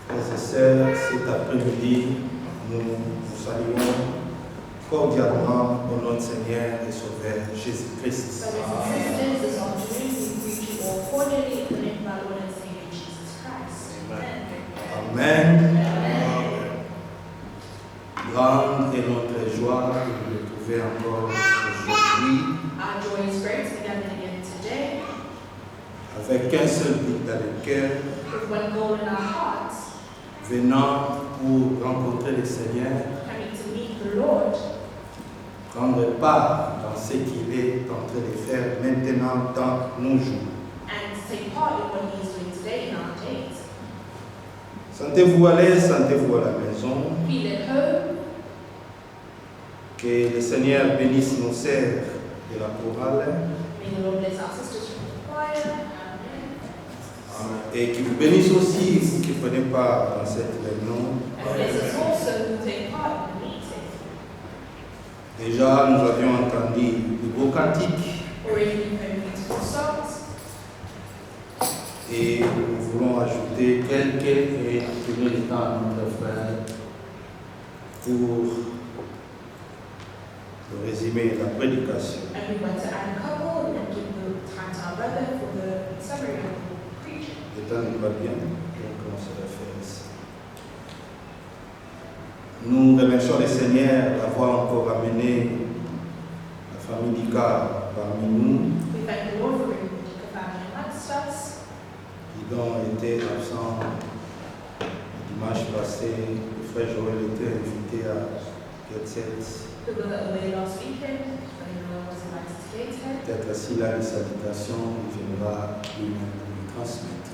Frères et sœurs, cet après-midi, nous vous saluons cordialement au nom du Seigneur et Sauveur Jésus-Christ. Amen. Grande est notre joie de nous retrouver encore aujourd'hui avec un seul but dans le cœur, venant pour rencontrer le Seigneur, prendre part dans ce qu'il est en train de faire maintenant dans nos jours. Sentez-vous à l'aise, sentez-vous à la maison. Que le Seigneur bénisse nos sœurs de la chorale. Et qu'il vous bénisse aussi, vous qui prenez part dans cette réunion. Déjà, nous avions entendu de beaux cantiques. Et nous voulons ajouter quelques et donner le temps à notre frère pour le résumé de la prédication. Le temps n'est pas bien, donc on se réfère ici. Nous remercions le Seigneur d'avoir encore amené la famille Dika parmi nous, qui ont été absents le dimanche passé. Le frère Joël était invité à Getset. Peut-être s'il a des salutations, il viendra lui-même lui transmettre.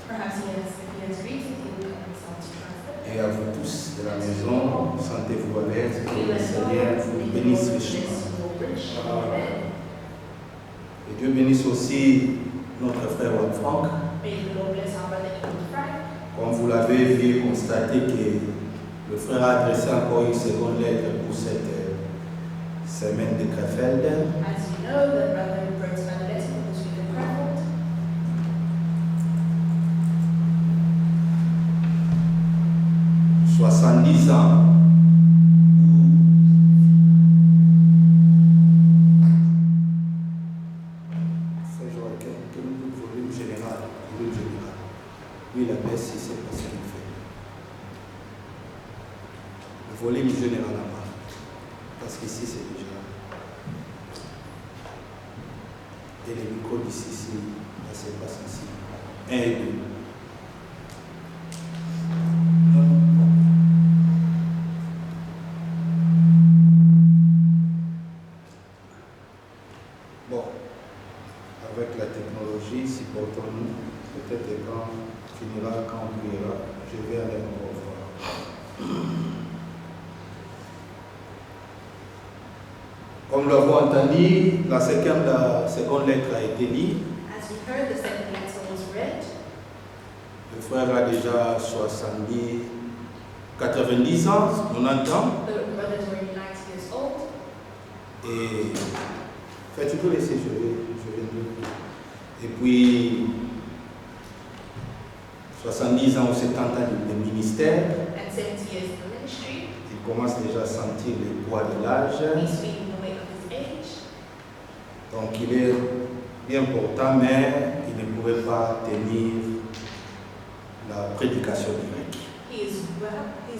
Et à vous tous de la maison, sentez-vous à l'aise, que le Seigneur vous bénisse richement. Et Dieu bénisse aussi notre frère Franck. Comme vous l'avez vu, constaté que le frère a adressé encore une seconde lettre pour cette semaine de Krefeld. 70 ans. C'est genre quel volume général. Lui, la baisse, c'est pas ce qu'il fait. Le volume général là-bas. Parce qu'ici, c'est déjà. Et les micros d'ici, c'est pas sensible. 1 et 2. Bon, avec la technologie, supportons-nous. Peut-être quand on finira, quand on priera, je vais aller encore voir. Comme nous l'avons entendu, la seconde lettre a été lue. As we heard, the second letter was read. Le frère a déjà 90 ans, 90 ans. The brothers were 90 years old. Et faites-vous laisser, je viens de dire. Et puis, 70 ans ou 70 ans de ministère, and 70 years in the ministry. il commence déjà à sentir le poids de l'âge. He's feeling the weight of his age. Donc il est bien portant, mais il ne pouvait pas tenir la prédication directe. He's well, but he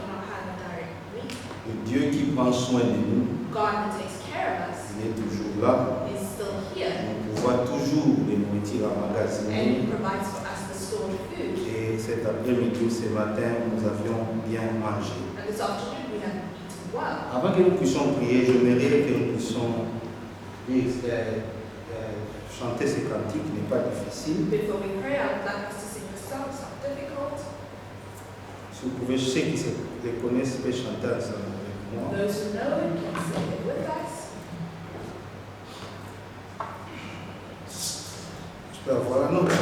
cannot have a direct meeting. Le Dieu qui prend soin de nous, God who takes care of us il est toujours là. is still here, On pourra toujours les nourritures and emmagasiner. he provides for us the stored food. Et cet après-midi, ce matin, nous avions bien mangé. And this afternoon we have eaten well. Avant que nous puissions prier, j'aimerais que nous puissions chanter ces cantiques, qui n'est pas difficile. Before we pray, I would like us to sing the song. It's not difficult. Si vous pouvez, ceux qui les connaissent, peuvent chanter ensemble avec moi. Those who know it can sing it with us. Je peux avoir un autre.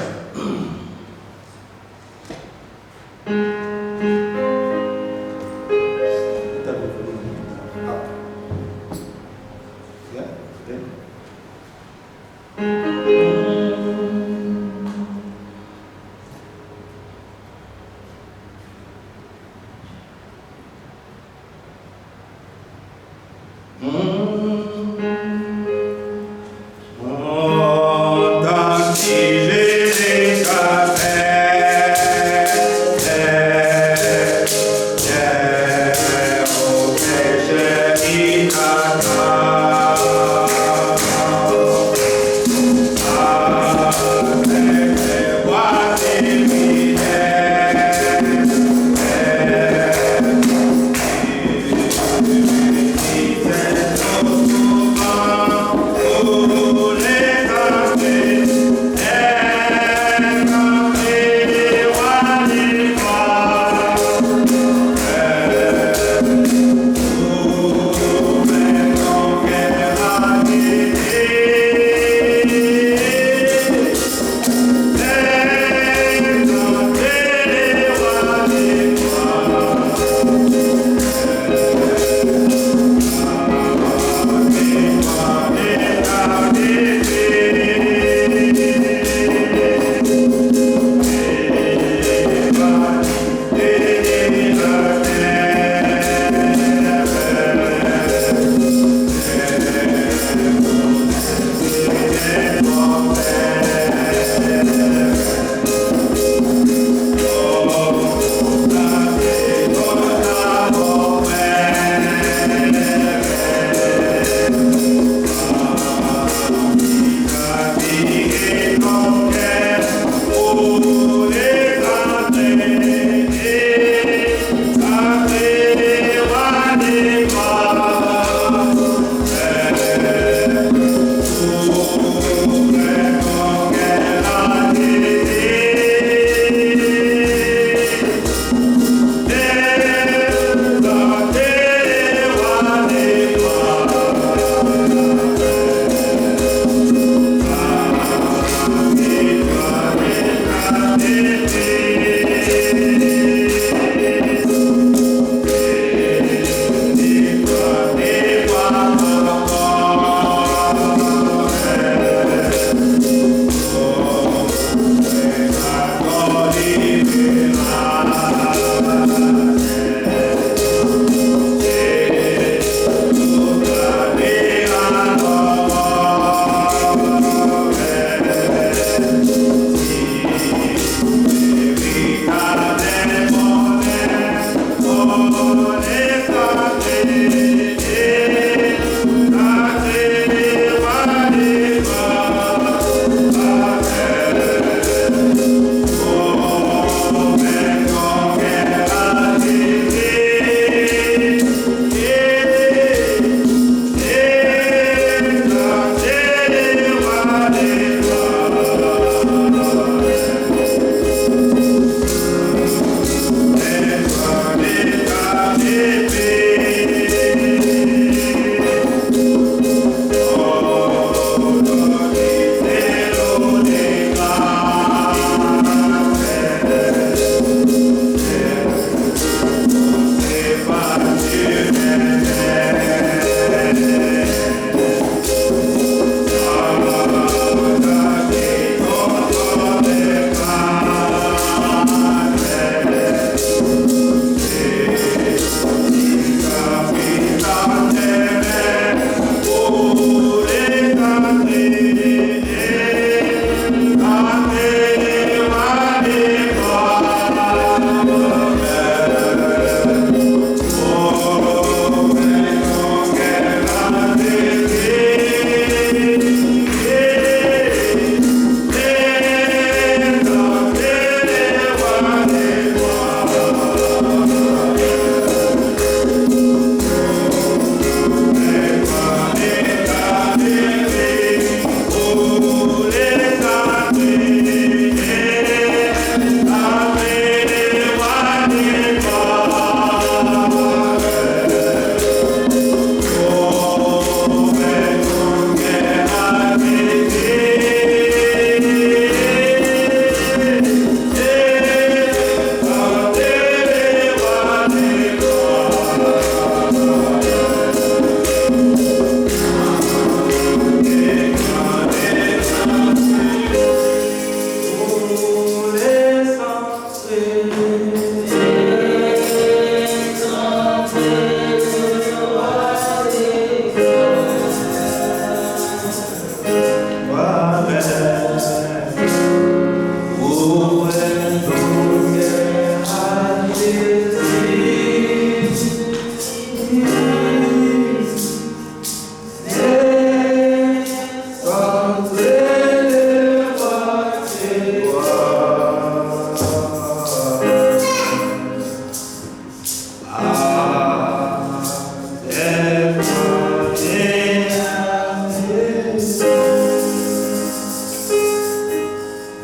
Oh,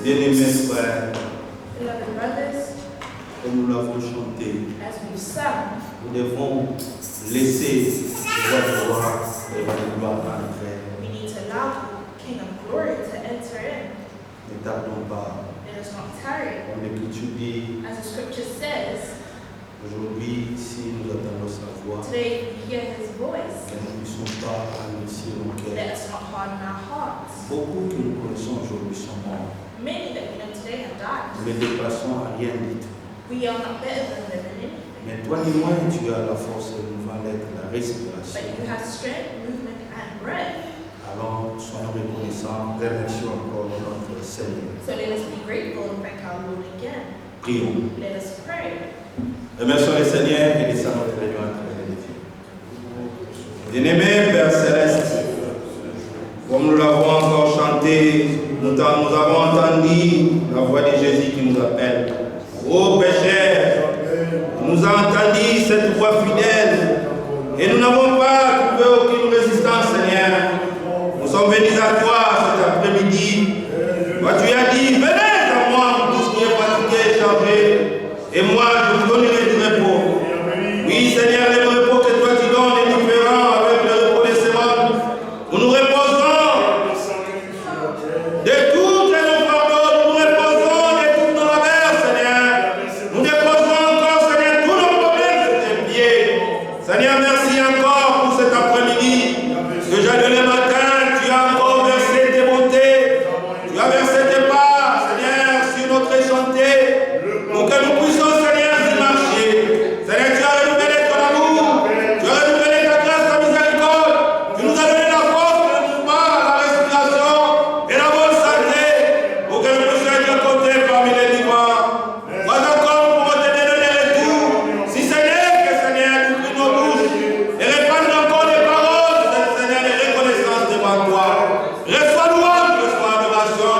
Bien-aimés frères, Beloved brothers, comme nous l'avons chanté, as we've sung, nous devons laisser le roi de gloire et le roi de gloire entrer. we need to allow the King of Glory to enter in. Ne tardons pas. Let us not tarry. Comme l'Écriture dit, As the scripture says, aujourd'hui, si nous attendons sa voix, today we hear his voice. que nous ne puissions pas endurcir nos Let cœurs. us not harden our hearts. Beaucoup que nous connaissons aujourd'hui sont morts. Many that we know today have died. Nous les déplaçons à rien du tout. We are not better than them in anything. Mais toi et moi, tu as la force de nous l'être, la respiration. But you have strength, movement, and breath. Alors, soyons reconnaissants, remercions encore notre Seigneur. So let us be grateful and thank our Lord again. Prions. Let us pray. Remercions le Seigneur et laissons notre réunion entre les dieux. Bien-aimé Père Céleste, comme nous l'avons encore chanté, nous avons entendu la voix de Jésus qui nous appelle. Ô pécheurs, nous avons entendu cette voix fidèle et nous n'avons pas trouvé aucune résistance, Seigneur. Nous sommes venus à toi cet après-midi. Toi, tu as dit, venez à moi, tout ce qui est fatigué et chargé, et moi, je vous donnerai du repos. Oui, Seigneur, le repos que toi tu donnes est différent avec le repos des semaines. Nous nous reposons de toutes nos fardeaux, nous nous reposons de toutes nos labeurs, Seigneur. Nous déposons encore, Seigneur, tous nos problèmes sur tes pieds. Seigneur, merci encore pour cet après-midi. Déjà de le matin, tu as encore versé tes bontés. Tu as versé tes pas, Seigneur, sur notre chantier. Pour que nous puissions, Seigneur, y marcher. Seigneur, tu as renouvelé ton amour. Tu as renouvelé ta grâce, ta miséricorde. Tu nous as donné la force, le mouvement, la respiration et la bonne santé. Pour que nous puissions être comptés parmi les vivants. Moi encore, nous pouvons te donner le retour. Si Seigneur, que Seigneur, nous prie nos bouches et répandre encore des paroles, Seigneur, de reconnaissance devant toi. Reçois louange, reçois adoration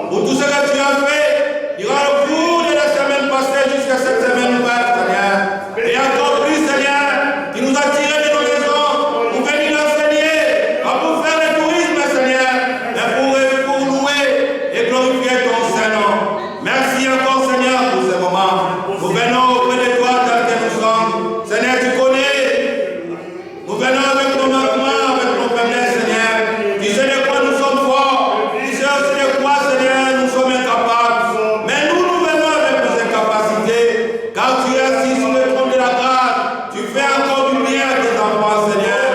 pour tout ce que tu as fait. Durant le cours de la semaine passée jusqu'à cette semaine nouvelle, Seigneur. Et encore plus, Seigneur, qui nous a tirés de nos maisons pour venir l'enseigner, pas pour faire le tourisme, Seigneur, mais pour louer et glorifier ton Saint-Nom. Merci encore, Seigneur, pour ce moment. Nous venons auprès de toi tel que nous sommes. Seigneur, tu connais. Nous venons avec nos manquements, avec nos faiblesses, Seigneur. Tu sais de quoi nous sommes forts. Tu sais aussi de quoi, Seigneur, nous sommes incapables. Mais nous venons avec nos incapacités. Car tu es assis sur le trône de la grâce. Tu fais encore du bien à tes enfants, Seigneur.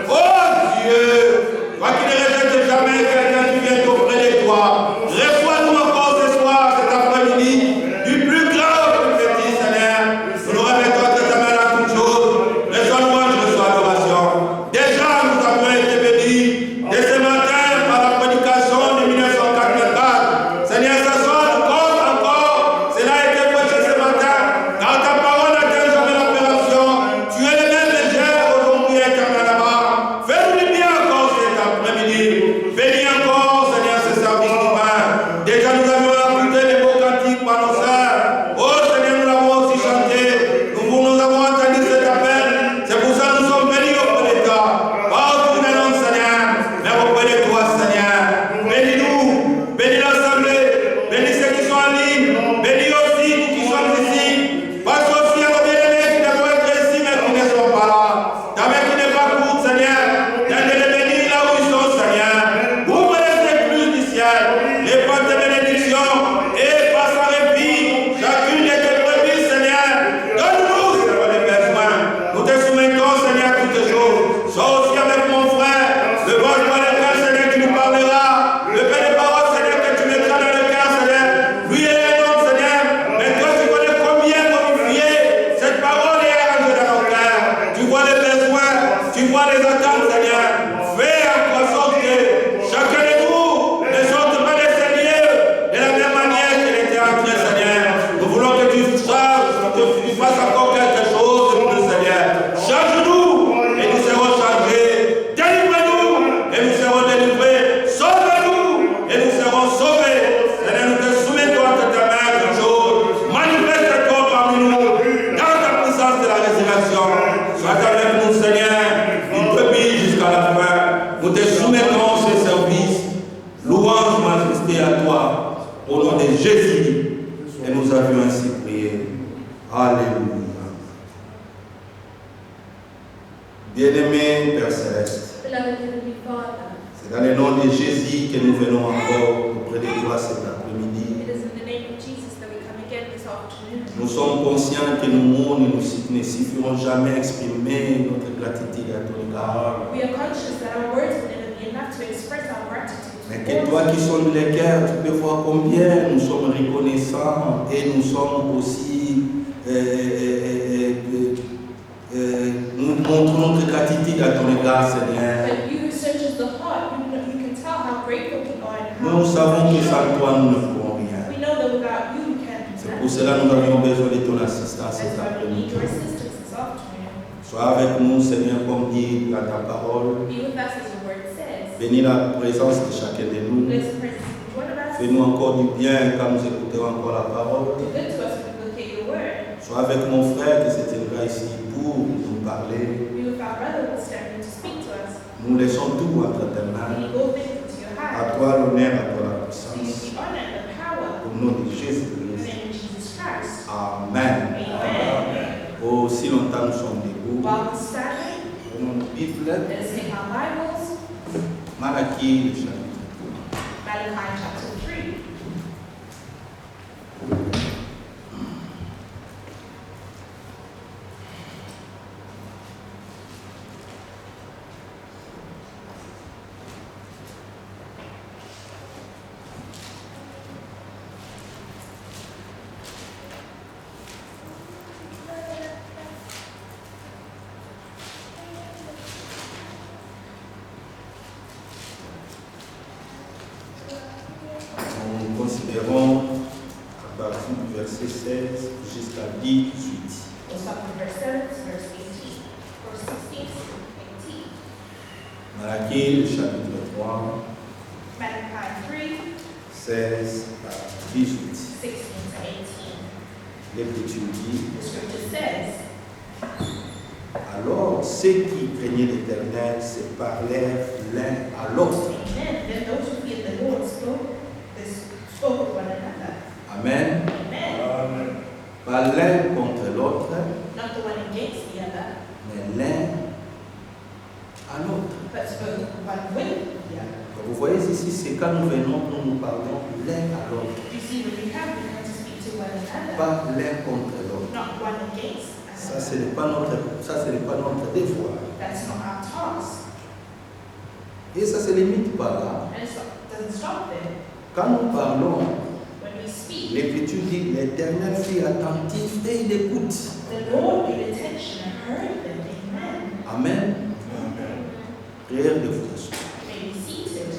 Oh Dieu, toi qui ne rejettes jamais quelqu'un qui vient auprès de toi. Reçois-nous encore ce soir, cet après-midi, du plus grand au plus petit, Seigneur. Nous nous remettons entre ta main à toutes choses. Reçois louange, reçois adoration. Déjà, nous avons été bénis dès ce matin par la prédication de 1984. Seigneur, ça soit encore, cela a été prêché ce matin. Car ta parole n'atteint jamais la perfection. Tu es le même hier, aujourd'hui et éternellement. Fais-nous du bien encore cet après-midi. Bénis encore, Seigneur, ce service divin. Déjà, nous avions écouté les beaux cantiques par nos sœurs. Oh Seigneur, nous l'avons aussi chanté. Nous avons entendu cet appel. C'est pour ça que nous sommes venus auprès de toi. Pas autour d'un homme, Seigneur, mais auprès de toi, Seigneur. Bénis-nous, bénis l'assemblée, bénis ceux qui sont en ligne, bénis aussi nous qui sommes ici. Passe aussi à nos bien-aimés qui doivent être ici, mais qui ne sont pas là. Ta main qui n'est pas courte, Seigneur. Viens de les bénir là où ils sont, Seigneur. Ouvre les écluses du ciel, les portes de bénédiction et passe en répit chacune de tes brebis, Seigneur. Donne-nous, Seigneur, les besoins. Nous te soumettons, Seigneur, toutes choses. Sois aussi avec mon frère, le bon par lequel, Seigneur, tu nous parleras. Le pain de parole, Seigneur, que tu mettras dans le cœur, Seigneur. Lui et Au nom de Jésus, et nous avions ainsi prié. Alléluia. Bien-aimé Père Céleste, Beloved Heavenly Father, c'est dans le nom de Jésus que nous venons encore auprès de toi cet après-midi. it is in the name of Jesus that we come again this afternoon. Nous sommes conscients que nos mots ne suffiront jamais à exprimer notre gratitude à ton égard. We are conscious that our words will never be enough to express our gratitude. Mais que toi qui sondes les cœurs, tu peux voir combien nous sommes reconnaissants et nous sommes aussi, nous montrons notre gratitude à ton égard, Seigneur. But you who searches the heart, you can tell how grateful we are and how Nous savons que sans toi nous ne pouvons rien. we know that without you we can't do C'est that. pour cela que nous avions besoin de ton assistance That's cet why we need après-midi. your assistance this afternoon. Sois avec nous, Seigneur, comme dit dans ta parole. Be with us as your word says. Bénis la présence de chacun de nous. Bless the presence of each one of us. Fais-nous encore du bien quand nous écoutons encore la parole. Do good to us when we look at your word. Sois avec mon frère qui se tiendra ici pour nous parler. Be with our brother who's standing to speak to us. Nous laissons tout entre tes We mains. leave all things into your À hands. toi l'honneur, à toi la To you puissance. the honor and the power. Au nom de In the Jésus-Christ. name of Jesus Christ. Amen. Amen. Oh, si longtemps nous sommes debout. While we're standing, Prenons notre Bible. let us take our Bibles. Malachie, le chapitre Malachi chapter 3. Nous considérons à partir du verset 16 jusqu'à 18. We'll start from verse 7 to verse 18. Verse 16 to 18. Malachie, le chapitre 3, Malachi 3, 16 à 18. 16 to 18. L'Écriture dit: The scripture says, alors ceux qui craignaient l'Éternel se parlèrent l'un à l'autre. Amen. Then those who feared the Lord spoke with one another. Amen. Amen. Pas l'un contre l'autre, Not the one against the other, mais l'un à l'autre. but spoke one with the other. Vous voyez ici, c'est quand nous venons, nous parlons l'un à l'autre, You see, when we come to speak to one another, pas l'un contre l'autre. not one against Ça, another. ce n'est pas notre devoir. That's not our task. Et ça se limite pas là. And it doesn't stop there. Quand nous parlons, When we speak, l'Écriture dit: l'Éternel fut attentif et il écoute. the Lord paid attention and heard them. Amen. Amen. Prière de foi. May be seated.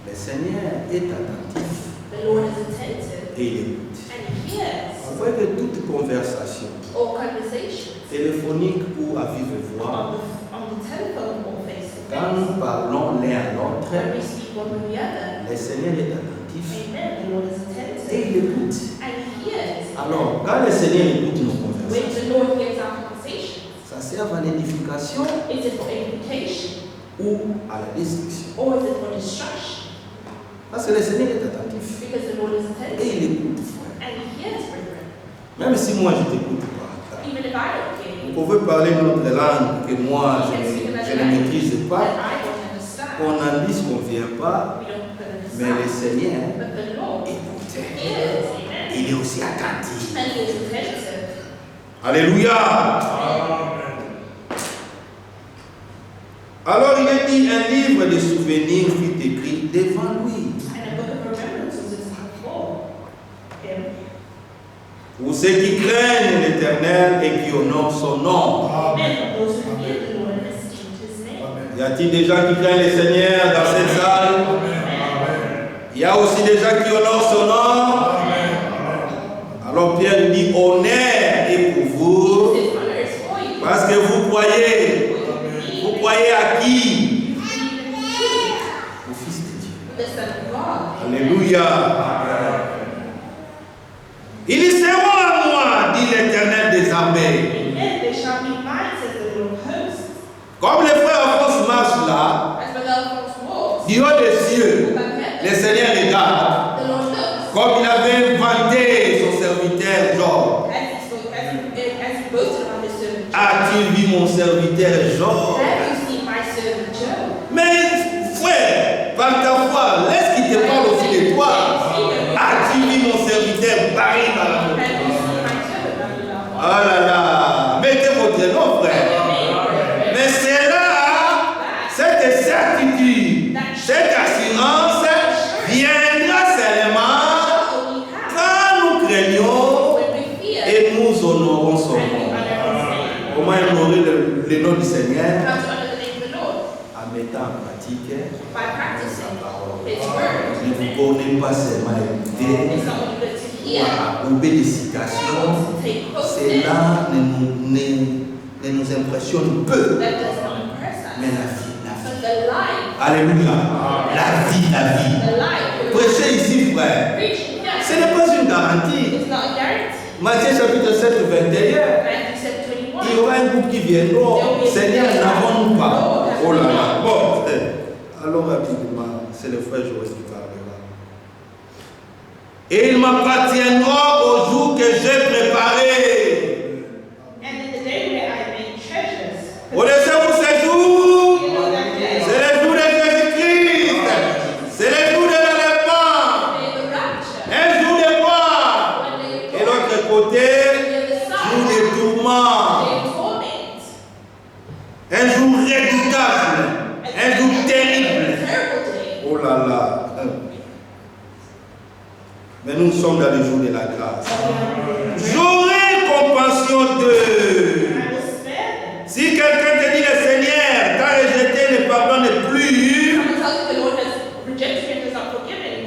Le Seigneur est attentif The Lord is attentive et il écoute. and he hears Vous voyez que toute conversation all conversations téléphonique ou à vive voix, on the telephone or face to quand nous face. parlons l'un à l'autre, When we speak one with the other, le Seigneur est attentif amen, the Lord is et attentive il écoute. and he hears. Alors, quand le Seigneur écoute nos When conversations, the Lord hears our conversations, ça sert à l'édification is it for edification ou à la destruction. or is it for destruction? Parce que le Seigneur est attentif Because the Lord is et attentive il écoute, frère. and he hears, brethren. Même si moi je t'écoute pas, Even if I don't hear you, vous pouvez parler une autre langue que moi je ne maîtrise that pas, I don't understand, qu'on en dise qu'on ne vient pas, we don't mais le understand. Seigneur But the Lord écoute. hears, amen, Il est aussi attentif. and he is attentive. Alléluia. Alors il est dit: un livre de souvenirs fut écrit devant lui. And a book of remembrances is before him. Pour ceux qui craignent l'Éternel et qui honorent son nom. And those who fear the Lord and esteem his name. Y a-t-il des gens qui craignent le Seigneur dans cette salle? Il y a aussi des gens qui honorent son nom. Alors Pierre dit: honneur est pour vous, His honor is for you. parce que vous croyez. Vous croyez à qui? You believe in him, Au Fils de Dieu. the Son of God. Alléluia. Ils seront à moi, dit l'Éternel des armées. Amen. They shall be mine, says the Lord of hosts. Comme les frères Alphonse marchent là, Du haut des cieux, le Seigneur regarde. The Lord looks. Comme il avait vanté son serviteur Job. As he boasted about his servant Job. As-tu vu mon serviteur Job? Have you seen my servant Job? Mais frère, par ta foi, laisse qu'il te parle aussi de toi. As-tu vu mon serviteur Barry Balaam? Have you seen my servant Babylon? Oh là là, mettez votre nom, frère. Mais c'est là, cette certitude, cette assurance viendra seulement quand nous craignons et nous honorons son nom. Comment honorer le nom du Seigneur? En mettant en pratique sa parole. Ne vous bornez pas seulement à écouter, à obéir des citations. Cela ne nous impressionne peu. Mais la vie. Alléluia. La vie. Prêchez ici, frère. Ce n'est pas une garantie. Matthieu chapitre 7, 21. Il y aura un groupe qui viendra. Seigneur, n'avons-nous pas? Oh là là. Bon, alors rapidement, c'est le frère Joël qui parlera. Et il m'appartiendra au jour que j'ai préparé. Au dessein pour ce jour, c'est le jour de Jésus-Christ. C'est le jour de l'enlèvement. Un jour de gloire. Et l'autre côté, jour de tourment. Un jour redoutable. Un jour terrible. Oh là là. Mais nous sommes dans le jour de la grâce. J'aurai compassion d'eux. Si quelqu'un te dit le Seigneur t'a rejeté, ne pardonne plus.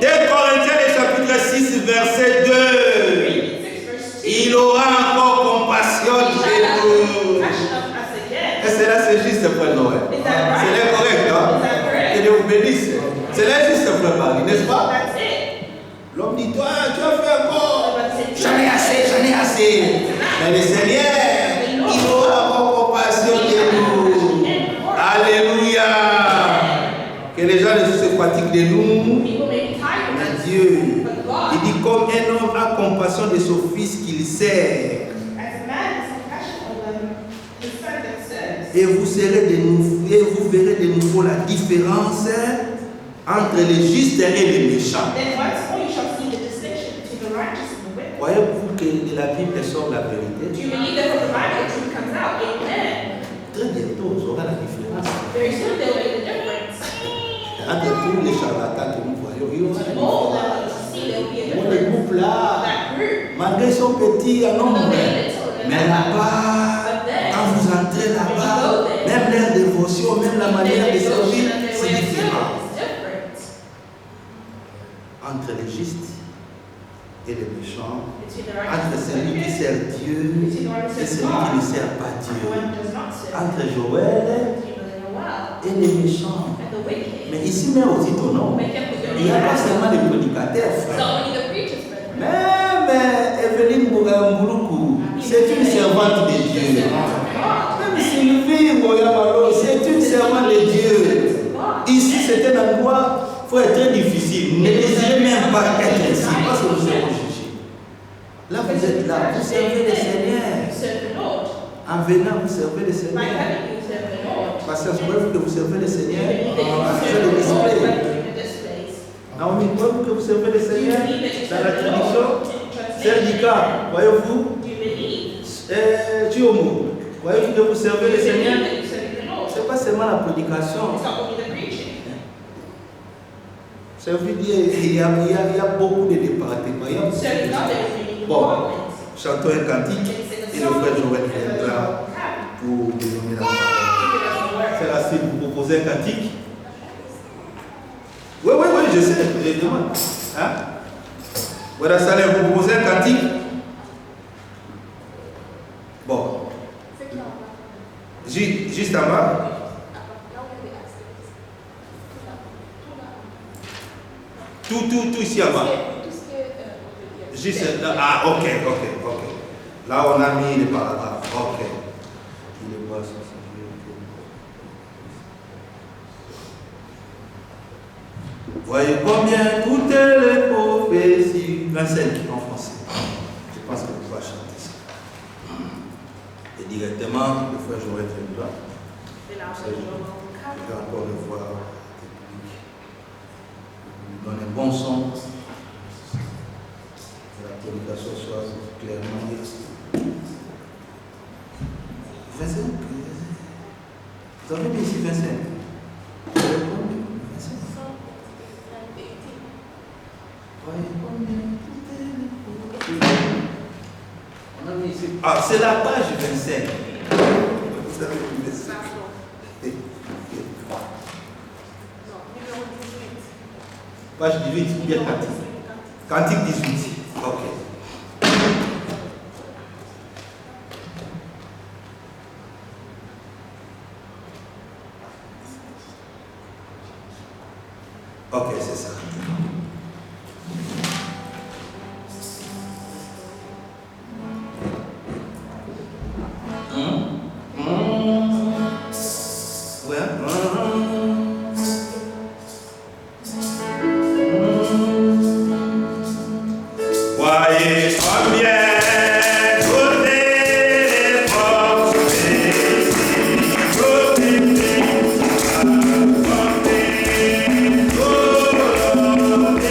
2 Corinthiens chapitre 6 verset 2. Il aura encore compassion de nous. Et cela c'est juste frère Noël. C'est correct, hein? Que Dieu vous bénisse. C'est là juste frère Marie, n'est-ce pas? L'homme dit, toi, tu as fait encore. J'en ai assez. Mais le Seigneur, il aura encore compassion de nous. Alléluia. Que les gens ne se fatiguent de nous. Mais Dieu, il dit comme un homme a compassion de son fils qu'il sert. Et vous verrez de nouveau la différence entre les justes et les méchants. Croyez-vous que de la Bible sort la vérité? Très bientôt, vous aurez la différence. Entre tous les charlatans que nous voyons, il y aura la différence. Les groupes là, malgré son petit nombre, mais là-bas, quand vous entrez là-bas, même leur dévotion, même la manière de servir, c'est différent. Entre les justes et les méchants, entre celui qui sert Dieu et celui qui ne sert pas Dieu, entre Joël et les méchants. Mais ici même aussi ton nom, il n'y a pas seulement des prédicateurs, frère. Même Evelyne Mbouroukou, c'est une servante de Dieu. Même Sylvie Moyamalo, c'est une servante de Dieu. Ici, c'est un endroit, il faut être très difficile. Ne désirez même pas être ici, parce que nous sommes jugés. Là, vous êtes là, vous servez le Seigneur. En venant, vous servez le Seigneur. Parce que que vous servez le Seigneur, c'est le display. Naomi, croyez-vous que vous servez le Seigneur dans la tradition? Syndicat, voyez-vous? Thiomo, voyez-vous que vous servez le Seigneur? Ce n'est pas seulement la prédication. Ça veut dire qu'il y a beaucoup de départements. Bon, chantons un cantique et le frère Joël viendra pour nous donner la parole. C'est là si vous proposez un cantique. Oui, je sais, je demande. Hein? Voilà, ça vous proposez un cantique. Bon. Juste en bas. Tout ici en bas. Juste là. Ah, ok. Là, on a mis les paragraphes. Ok. Il est boit sur ce Voyez combien toutes les prophéties. 25 en français. Je pense que vous pouvez chanter ça. Et directement, le frère Joël viendra. Je vais encore le voir. Lui donner un bon son. Que la prédication soit clairement dit. 25. Vous avez mis ici 25. Vous avez combien? 25. On a mis ici. Ah, c'est la page 25. Vous avez mis 25. Page 18 ou bien Cantique? Cantique 18. Ok. Ok, c'est ça. Voyez combien toutes les prophéties, prophéties, prophéties, prophéties,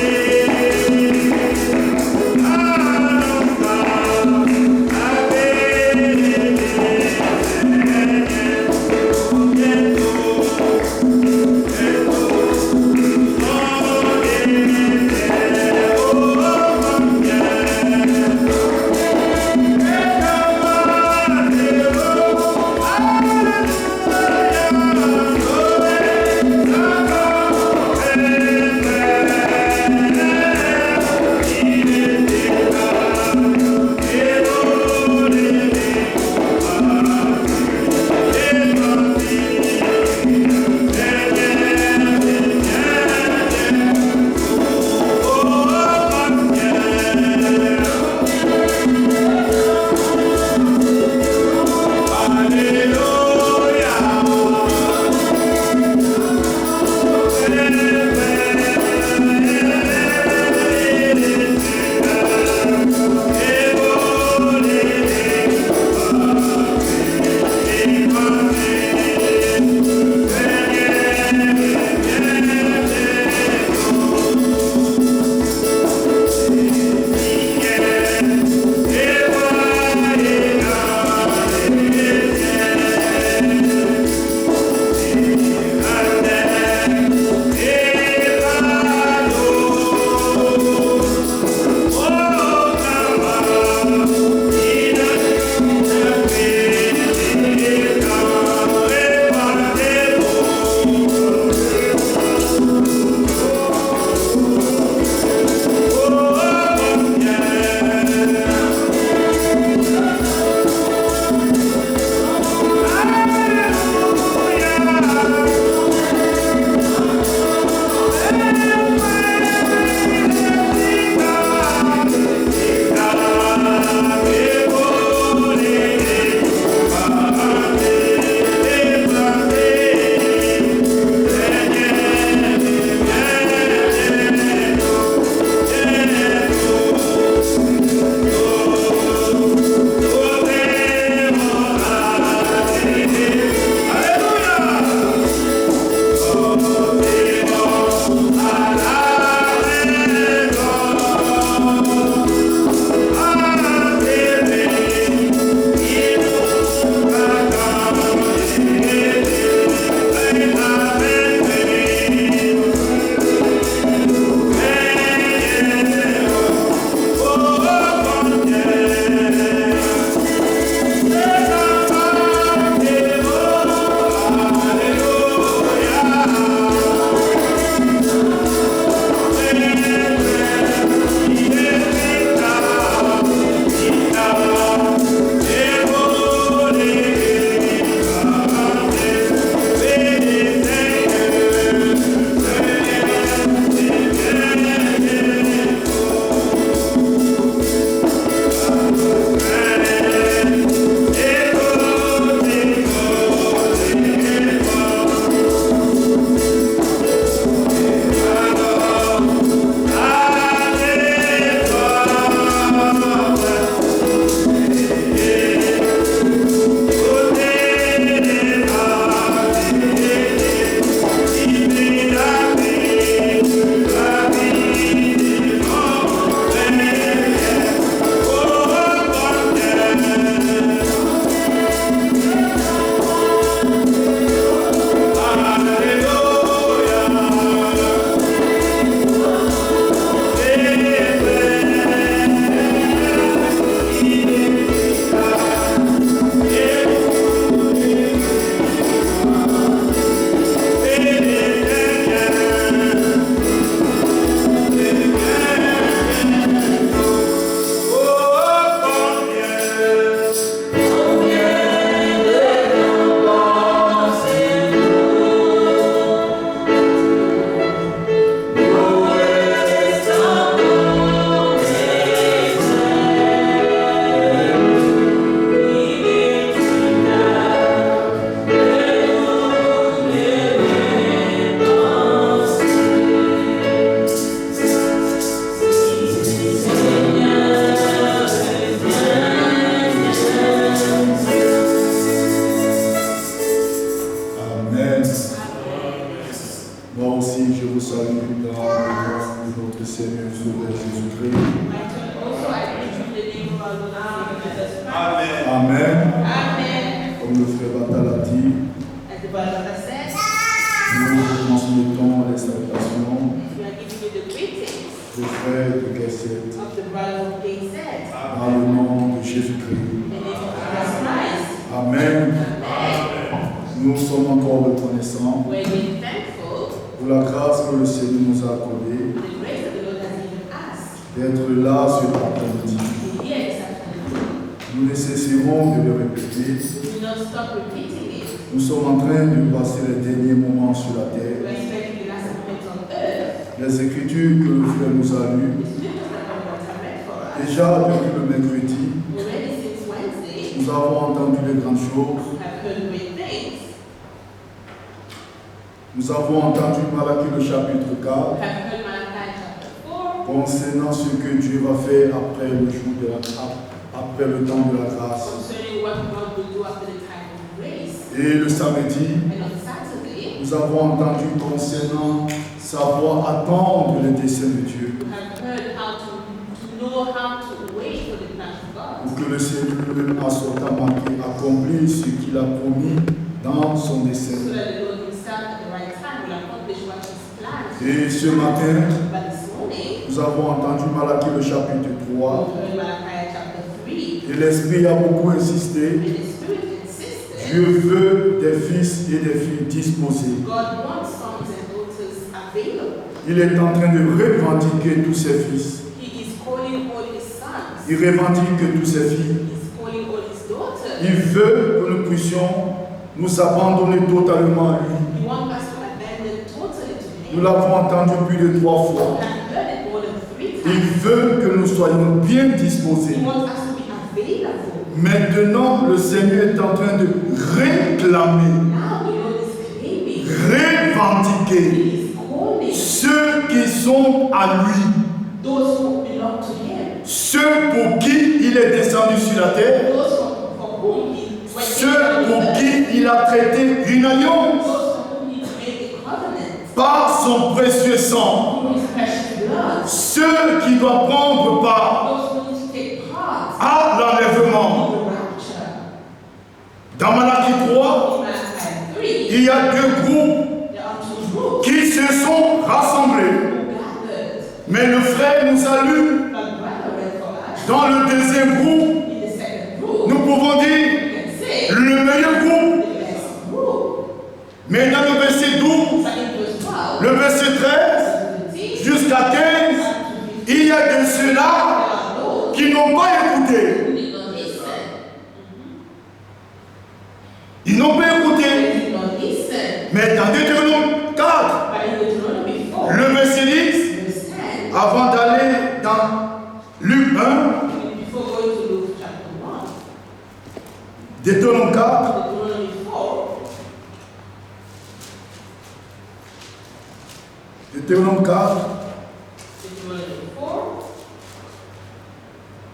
aussi, je vous salue dans le nom de notre Seigneur et Sauveur Jésus-Christ. Amen. Comme le frère Batal a dit, nous transmettons les salutations des frères de Kesset dans le nom de Jésus-Christ. Amen. Nous sommes encore reconnaissants pour la grâce que le Seigneur nous a accordée d'être là sur l'après-midi. Nous ne cesserons de le répéter. Nous sommes en train de passer les derniers moments sur la terre. Les Écritures que le frère nous a lues, déjà depuis le mercredi, nous avons entendu les grandes choses. Nous avons entendu Malachie le chapitre 4 concernant ce que Dieu va faire après le jour de la grâce, après le temps de la grâce. Et le samedi, nous avons entendu concernant savoir attendre les desseins de Dieu. Pour que le Seigneur à son temps marqué accomplisse ce qu'il a promis dans son dessein. Et ce matin, nous avons entendu Malachie le chapitre 3. Et l'Esprit a beaucoup insisté. Dieu veut des fils et des filles disposés. Il est en train de revendiquer tous ses fils. Il revendique tous ses filles. Il veut que nous puissions nous abandonner totalement à lui. Nous l'avons entendu plus de 3 fois. Il veut que nous soyons bien disposés. Maintenant, le Seigneur est en train de réclamer, revendiquer ceux qui sont à lui, ceux pour qui il est descendu sur la terre, ceux pour qui il a traité une alliance par son précieux sang, ceux qui doivent prendre part à l'enlèvement. Dans Malachie 3, il y a 2 groupes qui se sont rassemblés. Mais le frère nous a lu. Dans le deuxième groupe, nous pouvons dire le meilleur groupe. Mais dans le verset 12, le verset 13, jusqu'à 15, il y a de ceux-là qui n'ont pas écouté. Ils n'ont pas écouté. Mais dans Deutéronome 4, le verset 10, avant d'aller dans Luc 1, Deutéronome 4, Deutéronome 4,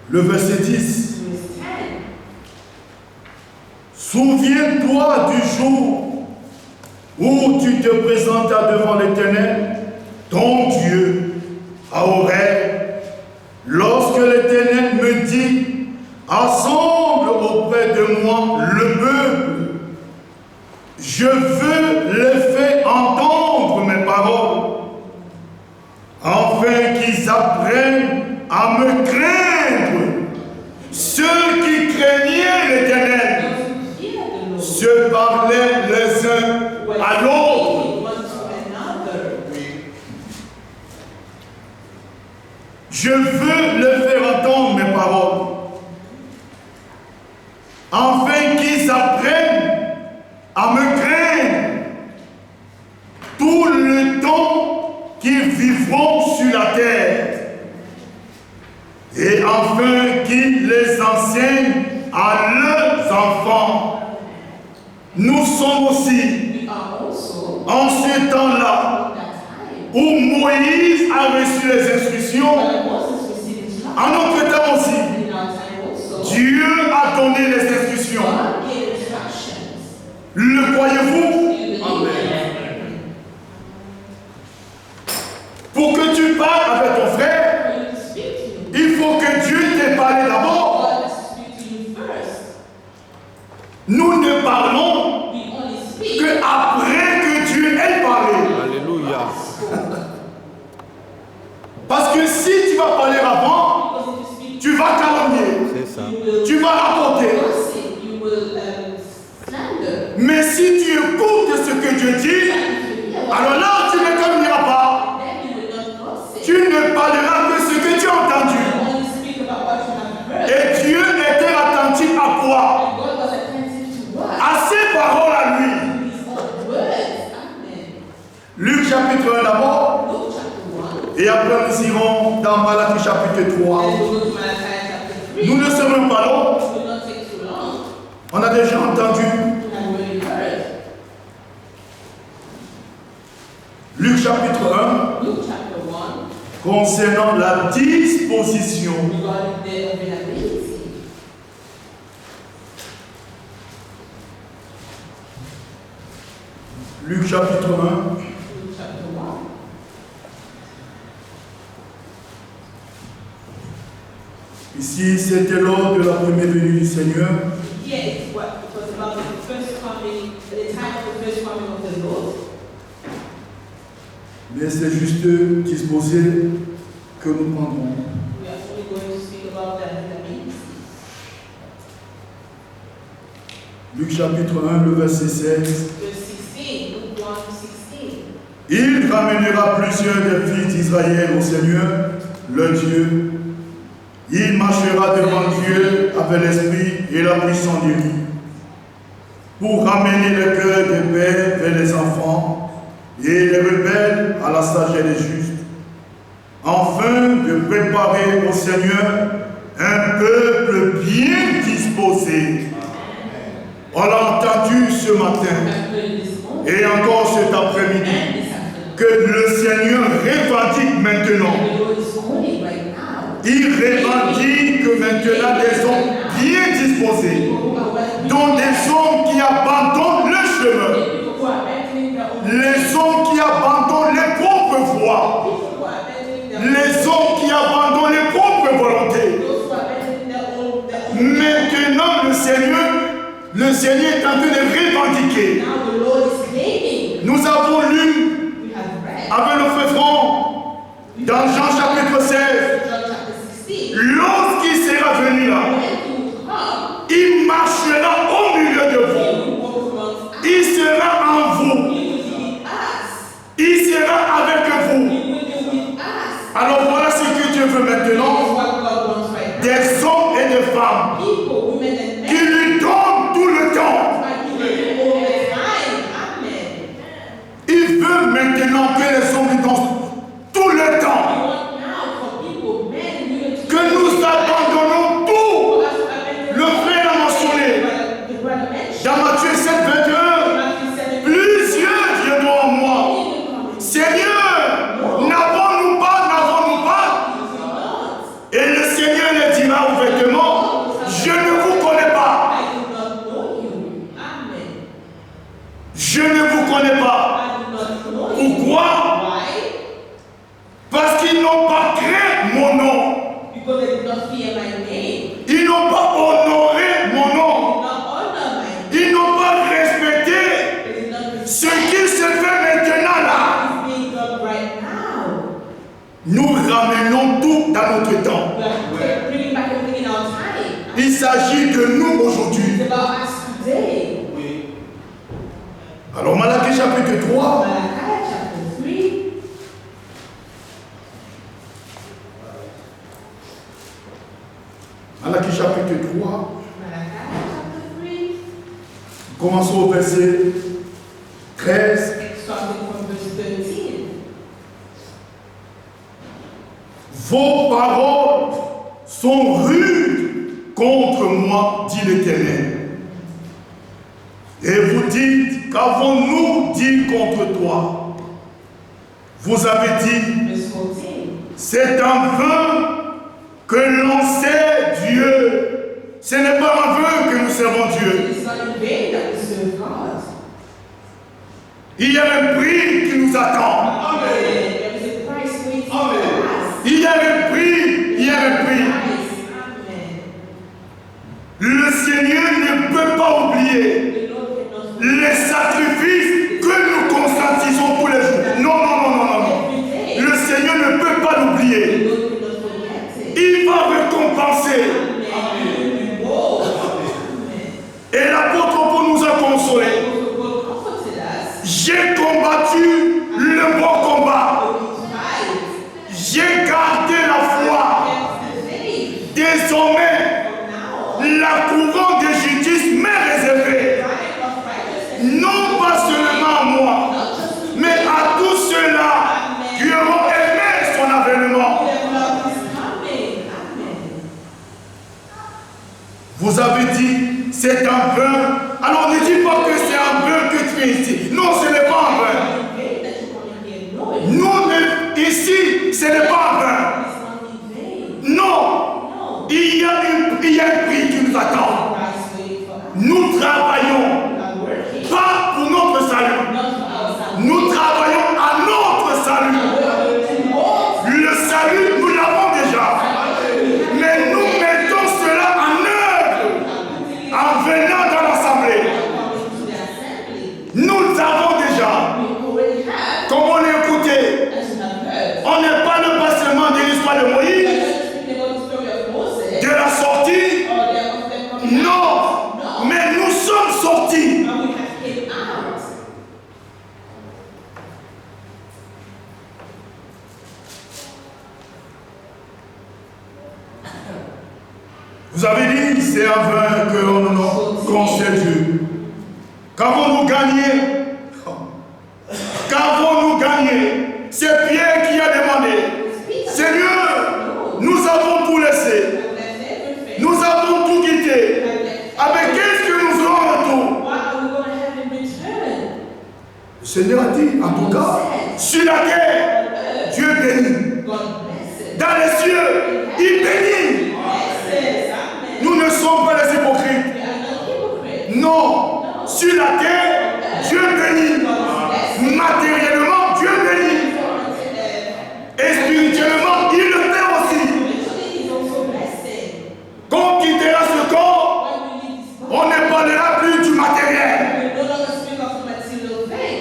le verset 10. Souviens-toi du jour où tu te présentas devant l'Éternel, ton Dieu, à Horeb, lorsque l'Éternel me dit, assemble auprès de moi le peuple. Je veux les faire entendre mes paroles, afin qu'ils apprennent à me craindre. Ceux qui craignaient l'Éternel se parlaient les uns à l'autre. Je veux les faire entendre mes paroles, afin qu'ils apprennent à me craindre tout le temps qu'ils vivront sur la terre, et afin qu'ils les enseignent à leurs enfants. Nous sommes aussi en ce temps-là où Moïse a reçu les instructions. En notre temps aussi, Dieu a donné les instructions. Le croyez-vous? Amen. Luc chapitre 1 d'abord. Luke chapter 1. Et après nous irons dans Malachie chapitre 3. And we'll go to Malachi chapter 3. Nous ne serons pas longs. It will not take too long. On a déjà entendu We have already heard. Luc chapitre 1 Luke chapter 1. concernant la disposition. Regarding the availability. Luc chapitre 1. Luke chapter 1. Ici, c'était lors de la première venue du Seigneur. Here it was about the first coming, the time of the first coming of the Lord. Mais c'est juste disposé que nous prendrons. We are only going to speak about the availability. Luc chapitre 1, le verset 16. Verse 16, Luke 1, 16. Il ramènera plusieurs des fils d'Israël au Seigneur, leur Dieu. Il marchera devant Dieu avec l'esprit et la puissance d'Élie, pour ramener le cœur des pères vers les enfants et les rebelles à la sagesse des justes, afin de préparer au Seigneur un peuple bien disposé. On l'a entendu ce matin et encore cet après-midi que le Seigneur revendique maintenant. Il revendique maintenant des hommes bien disposés, dont des hommes qui abandonnent le chemin, les hommes qui abandonnent les propres voies, les hommes qui abandonnent les propres volontés. Maintenant, le Seigneur est en train de revendiquer. Nous avons lu avec le frère Franck dans Jean chapitre 16. Lorsqu'il sera venu là, il marchera au milieu de vous. Il sera en vous. Il sera avec vous. Alors voilà ce que Dieu veut maintenant. Des hommes et des femmes qui lui donnent tout le temps. Il veut maintenant que les hommes lui donnent tout le temps. Que nous abandonnons tout. Le frère a mentionné dans Matthieu 7, 21. Plusieurs viendront à moi. Seigneur, n'avons-nous pas? Et le Seigneur leur dira ouvertement, je ne vous connais pas. Je ne vous connais pas. Pourquoi? Parce qu'ils n'ont pas craint mon nom. Ils n'ont pas honoré mon nom. Ils n'ont pas respecté ce qui se fait maintenant là. Nous ramenons tout dans notre temps. Il s'agit de nous aujourd'hui. Alors Malachie chapitre 3. Malachie chapitre 3. Commençons au verset 13. Vos paroles sont rudes contre moi, dit l'Éternel. Et vous dites, qu'avons-nous dit contre toi? Vous avez dit, c'est en vain que l'on sait Dieu. Ce n'est pas en vain que nous servons Dieu. Il y a un prix qui nous attend. Il y a un prix, il y a un prix. Le Seigneur ne peut pas oublier les sacrifices que nous consentissons tous les jours. Non. Le Seigneur ne peut pas l'oublier. Il va récompenser. Et l'apôtre Paul nous a consolés. J'ai combattu le bon combat. J'ai gardé la foi. Désormais, la couronne de justice m'est réservée. Non pas c'est en vain. Alors ne dis pas que c'est en vain que tu es ici. Non, ce n'est pas en vain. Nous, ici, ce n'est pas en vain. Non. Il y a un prix qui nous attend. Nous travaillons pas pour notre salut. Nous travaillons à notre salut. Le salut, nous l'avons déjà. Mais nous mettons cela en œuvre en venant dans l'assemblée. Nous avons déjà. Comme on l'a écouté, on ne parle pas seulement de l'histoire de Moïse, de la sortie. Non, mais nous sommes sortis. Vous avez dit, c'est en vain qu'on sait Dieu. Qu'avons-nous gagné? Qu'avons-nous gagné? C'est Pierre qui a demandé. Seigneur, nous avons tout laissé. Nous avons tout quitté. Avec qu'est-ce que nous aurons en retour? Le Seigneur a dit, en tout cas, sur la terre, Dieu bénit. Dans les cieux, il bénit. Nous ne sommes pas les hypocrites. Non. Sur la terre, Dieu bénit. Matériellement, Dieu bénit. Et spirituellement, il le fait aussi. Quand on quittera ce corps, on ne parlera plus du matériel.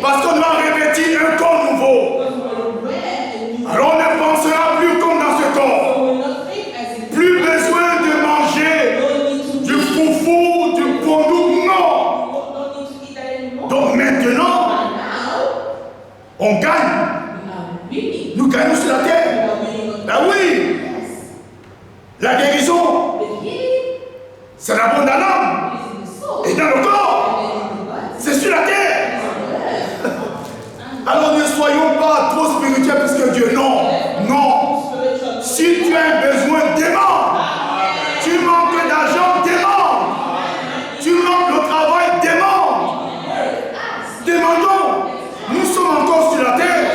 Parce qu'on doit revêtir un corps nouveau. Alors on ne pensera plus comme dans ce corps. Plus besoin de manger du foufou, du pondou, non. Donc maintenant, on gagne. Nous gagnons sur la terre. Ben oui. La guérison, c'est la bonne dans l'âme. Et dans le corps, c'est sur la terre. Alors ne soyons pas trop spirituels parce que Dieu, non. Non. Si tu as un besoin, demande. Tu manques d'argent, demande. Tu manques de travail, demande. Demandons. Nous sommes encore sur la terre.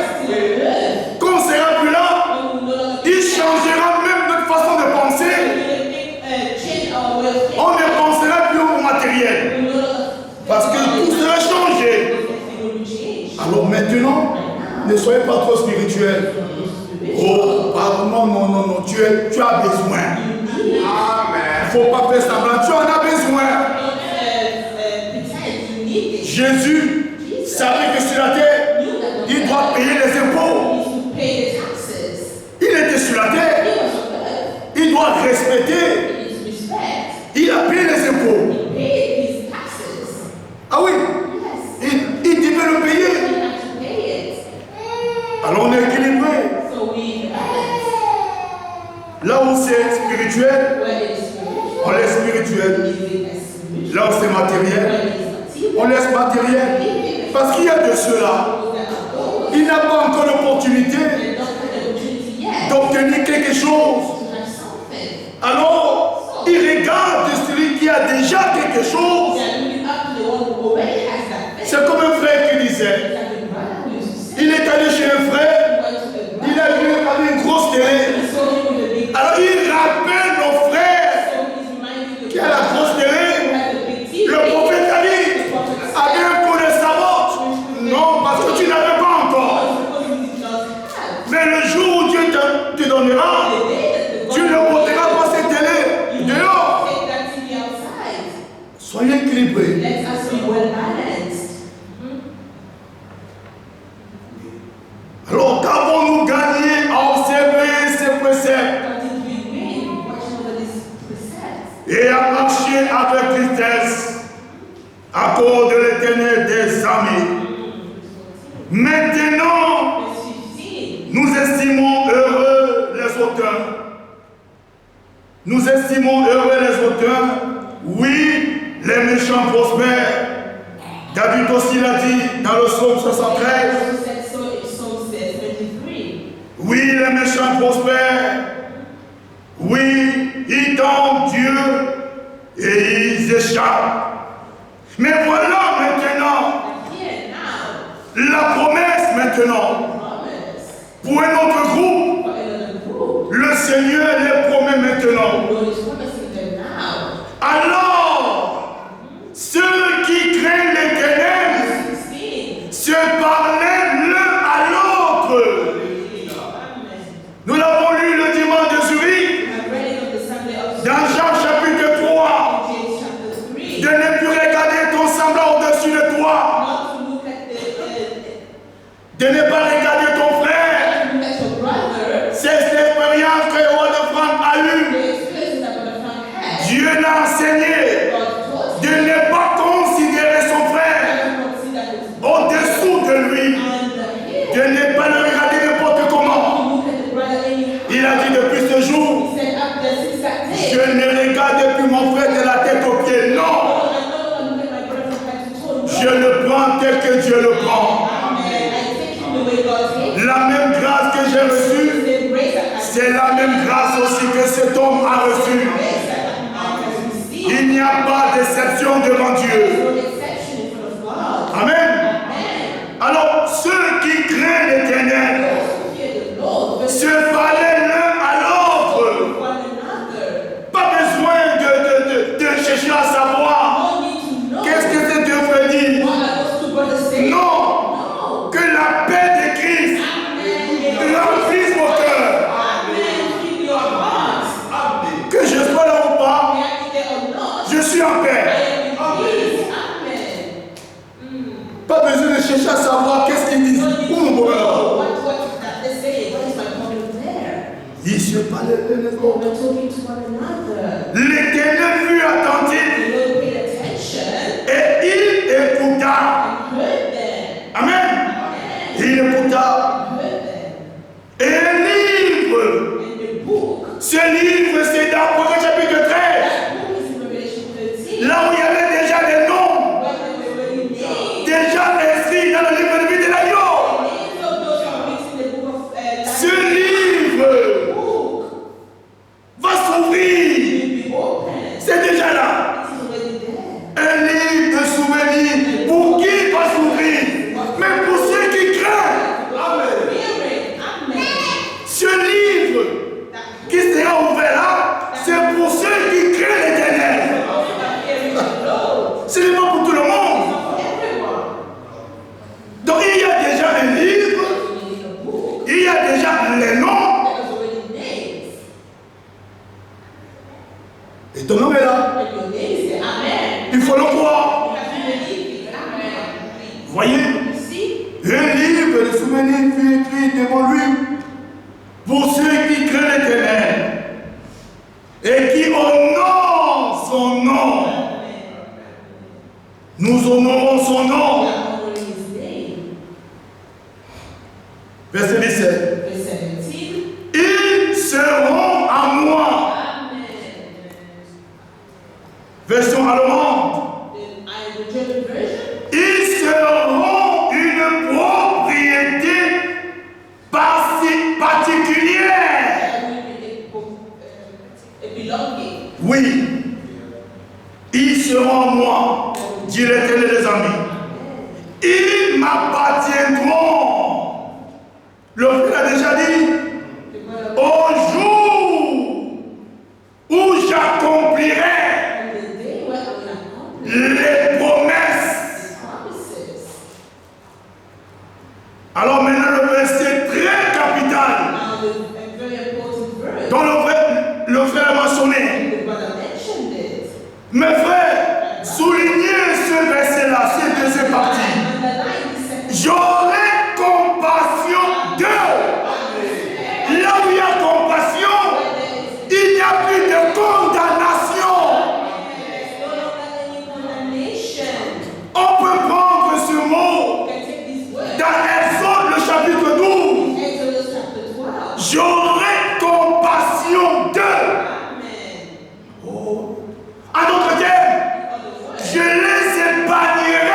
Quand on sera plus là, il changera même notre façon de penser. On ne pensera plus au matériel. Parce que tout sera changé. Alors maintenant, ne soyez pas trop spirituels. Oh, pardon, non, tu as besoin. Il ne faut pas faire semblant, tu en as besoin. Jésus savait que sur la terre, il doit payer les impôts. Il était sur la terre, il doit respecter. Il a payé les impôts. Ah oui, il devait le payer. Alors on est équilibré. Là où c'est spirituel, on laisse spirituel. Là où c'est matériel, on laisse matériel. Parce qu'il y a de ceux-là, il n'a pas encore l'opportunité d'obtenir quelque chose. Alors, il regarde celui qui a déjà quelque chose. C'est comme un frère qui disait, il est allé chez un frère, il a vu avec une grosse télé. Alors il rappelle au frère qui a la grosse télé. Le prophète a dit, avec un coup de sabot. Non, parce que tu n'avais pas encore. Mais le jour où Dieu te donnera, tu ne porteras pas cette télé dehors. Soyez équilibrés. Alors qu'avons-nous gagné à observer ces préceptes et à marcher avec tristesse à cause de l'Éternel des armées? Maintenant, nous estimons heureux les auteurs. Nous estimons heureux les auteurs. Oui, les méchants prospèrent. David aussi l'a dit dans le psaume 73. Oui, les méchants prospèrent. Oui, ils tentent Dieu et ils ils échappent. Mais voilà maintenant Here now, la promesse maintenant. promise Pour un autre groupe, for another group. le Seigneur les promet maintenant. The Lord is promising them now. Alors, ceux qui craignent les ténèbres 16. se parlaient l'un à l'autre. Amen. Nous l'avons lu le dimanche de Zurich, I read it on the Sunday of dans Jean chapitre 3, James chapter 3. de ne plus regarder ton semblant au-dessus de toi, Not to look at de ne pas regarder ton frère. look at your brother. C'est cette expérience que le roi de France a eue. The experience that Brother Frank had. Dieu l'a enseigné God taught de ne pas considérer son frère him to see that it's au-dessous de lui, under him. de ne pas le regarder n'importe comment. To look at the brother anyhow. Il a dit depuis ce jour, He said after since that je day. ne regarde plus mon frère de la tête aux pieds. Non, Oh, I no longer look at my brother from head to toe. No. je le prends tel que Dieu le prend. Amen. I take him the way God takes. La même grâce que j'ai reçue, The grace that I c'est la même grâce aussi que cet homme a reçue. grace that man has received. Il n'y a pas d'exception devant Dieu. There's no exception in front of God. Amen. Amen. Alors, ceux qui craignent les ténèbres Those who fear the Lord se parlaient l'un à l'autre. one another. Pas besoin de chercher à savoir No need to know qu'est-ce que ces deux frères disent. what are those two brothers saying. Non, No. que la paix de Christ Amen. remplisse vos cœurs. Amen. Keep your hearts. Que je sois là ou pas, May I be there or not. je suis en I paix. am in peace. Amen. Pas besoin de chercher à savoir qu'est-ce qu'ils disent. No need Où to mon problème là-bas. know what is that they say. What is my problem there? Ils se parlaient l'un à Oh, l'autre. we're talking to one another. L'Éternel fut attentif The Lord paid attention et il écouta. and heard them. Amen. Amen. Il écouta. Heard them. Et un livre, And the book, ce livre c'est dans Proverbe chapitre 13, that book is in Revelation 13. là où il y avait déjà des noms, Where they were already named. déjà inscrits dans le livre de vie de l'agneau. The names of those who are written in the book of Ce livre book va s'ouvrir. will be open. C'est déjà là. It is already there. Un livre de souvenirs. Pour qui va s'ouvrir? Mais pour ceux qui craignent. Amen. Hearing. Amen. Ce livre That qui sera ouvert là, c'est pour ceux qui craignent les ténèbres. those who are hearing the Lord. Ce n'est pas pour tout le monde. It's not for everyone. Donc il y a déjà un livre, There's already a book. il y a déjà les noms, There's already names. et ton nom est là. And your name is there. Amen. Il faut le croire. You have to believe it. Amen. Vous voyez, You see? un livre de souvenirs fut écrit devant lui pour ceux qui craignent les ténèbres et qui honorent son nom. Nous honorons son nom. We are honoring his name. Verset 17. Verse 17. Ils seront à moi. Amen. Version allemande. The German version. Ils seront une propriété particulière. A belonging. Oui. Ils seront à moi, dit l'Éternel des amis. Ils m'appartiendront. Le frère a déjà dit, The brother au jour où j'accomplirai on the day where I will accomplish les promesses. his promises. Alors maintenant le verset très capital Now a very important verse. dont le frère a mentionné. The brother mentioned it. Mes frères, soulignez ce verset-là, cette deuxième partie. Underline the second. J'aurai compassion d'eux. Là où il y a compassion, il n'y a plus de condamnation. There's no longer any condemnation. On peut prendre ce mot You can take this word. dans Exode le chapitre 12. Exodus chapter 12. J'aurai compassion d'eux. Amen. En d'autres termes, Other words. je les épargnerai I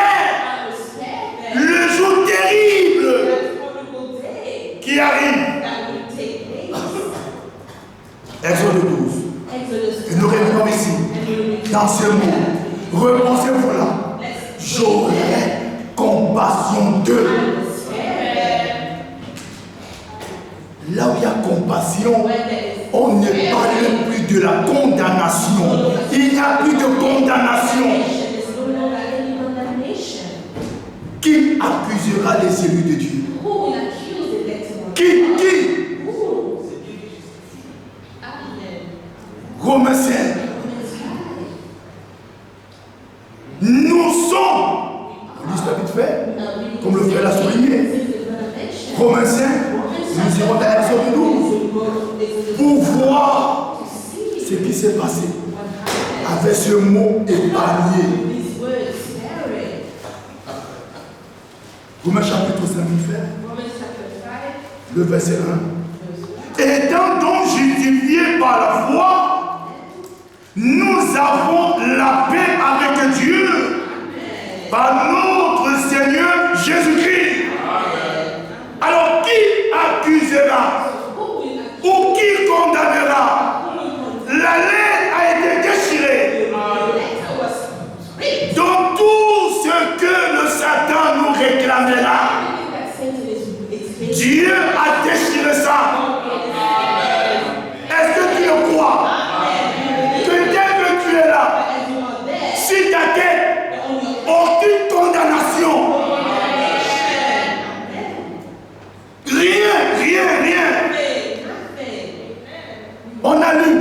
will spare them le jour terrible that horrible day qui arrive. that will take place. Exode 12. Exodus Et nous revenons ici, and we will dans ce mot. Repensez-vous là. J'aurai compassion d'eux. Là où il y a compassion, on ne parle plus de la condamnation. Il n'y a plus de condamnation. Qui accusera les élus de Dieu? Qui? Romains 5. Nous sommes, on lit ça vite fait, comme le frère l'a souligné, Romains 5, nous irons dans Exode 12 pour voir ce qui s'est passé avec ce mot épargné. Romains chapitre 5, le verset 1. Étant donc justifiés par la foi, nous avons la paix avec Dieu par notre Seigneur Jésus-Christ. Alors qui accusera ou qui condamnera? La lettre a été déchirée. Dans tout ce que le Satan nous réclamera, Dieu a déchiré ça. Est-ce que tu le crois? Si ta tête, aucune condamnation. Rien. On a lu.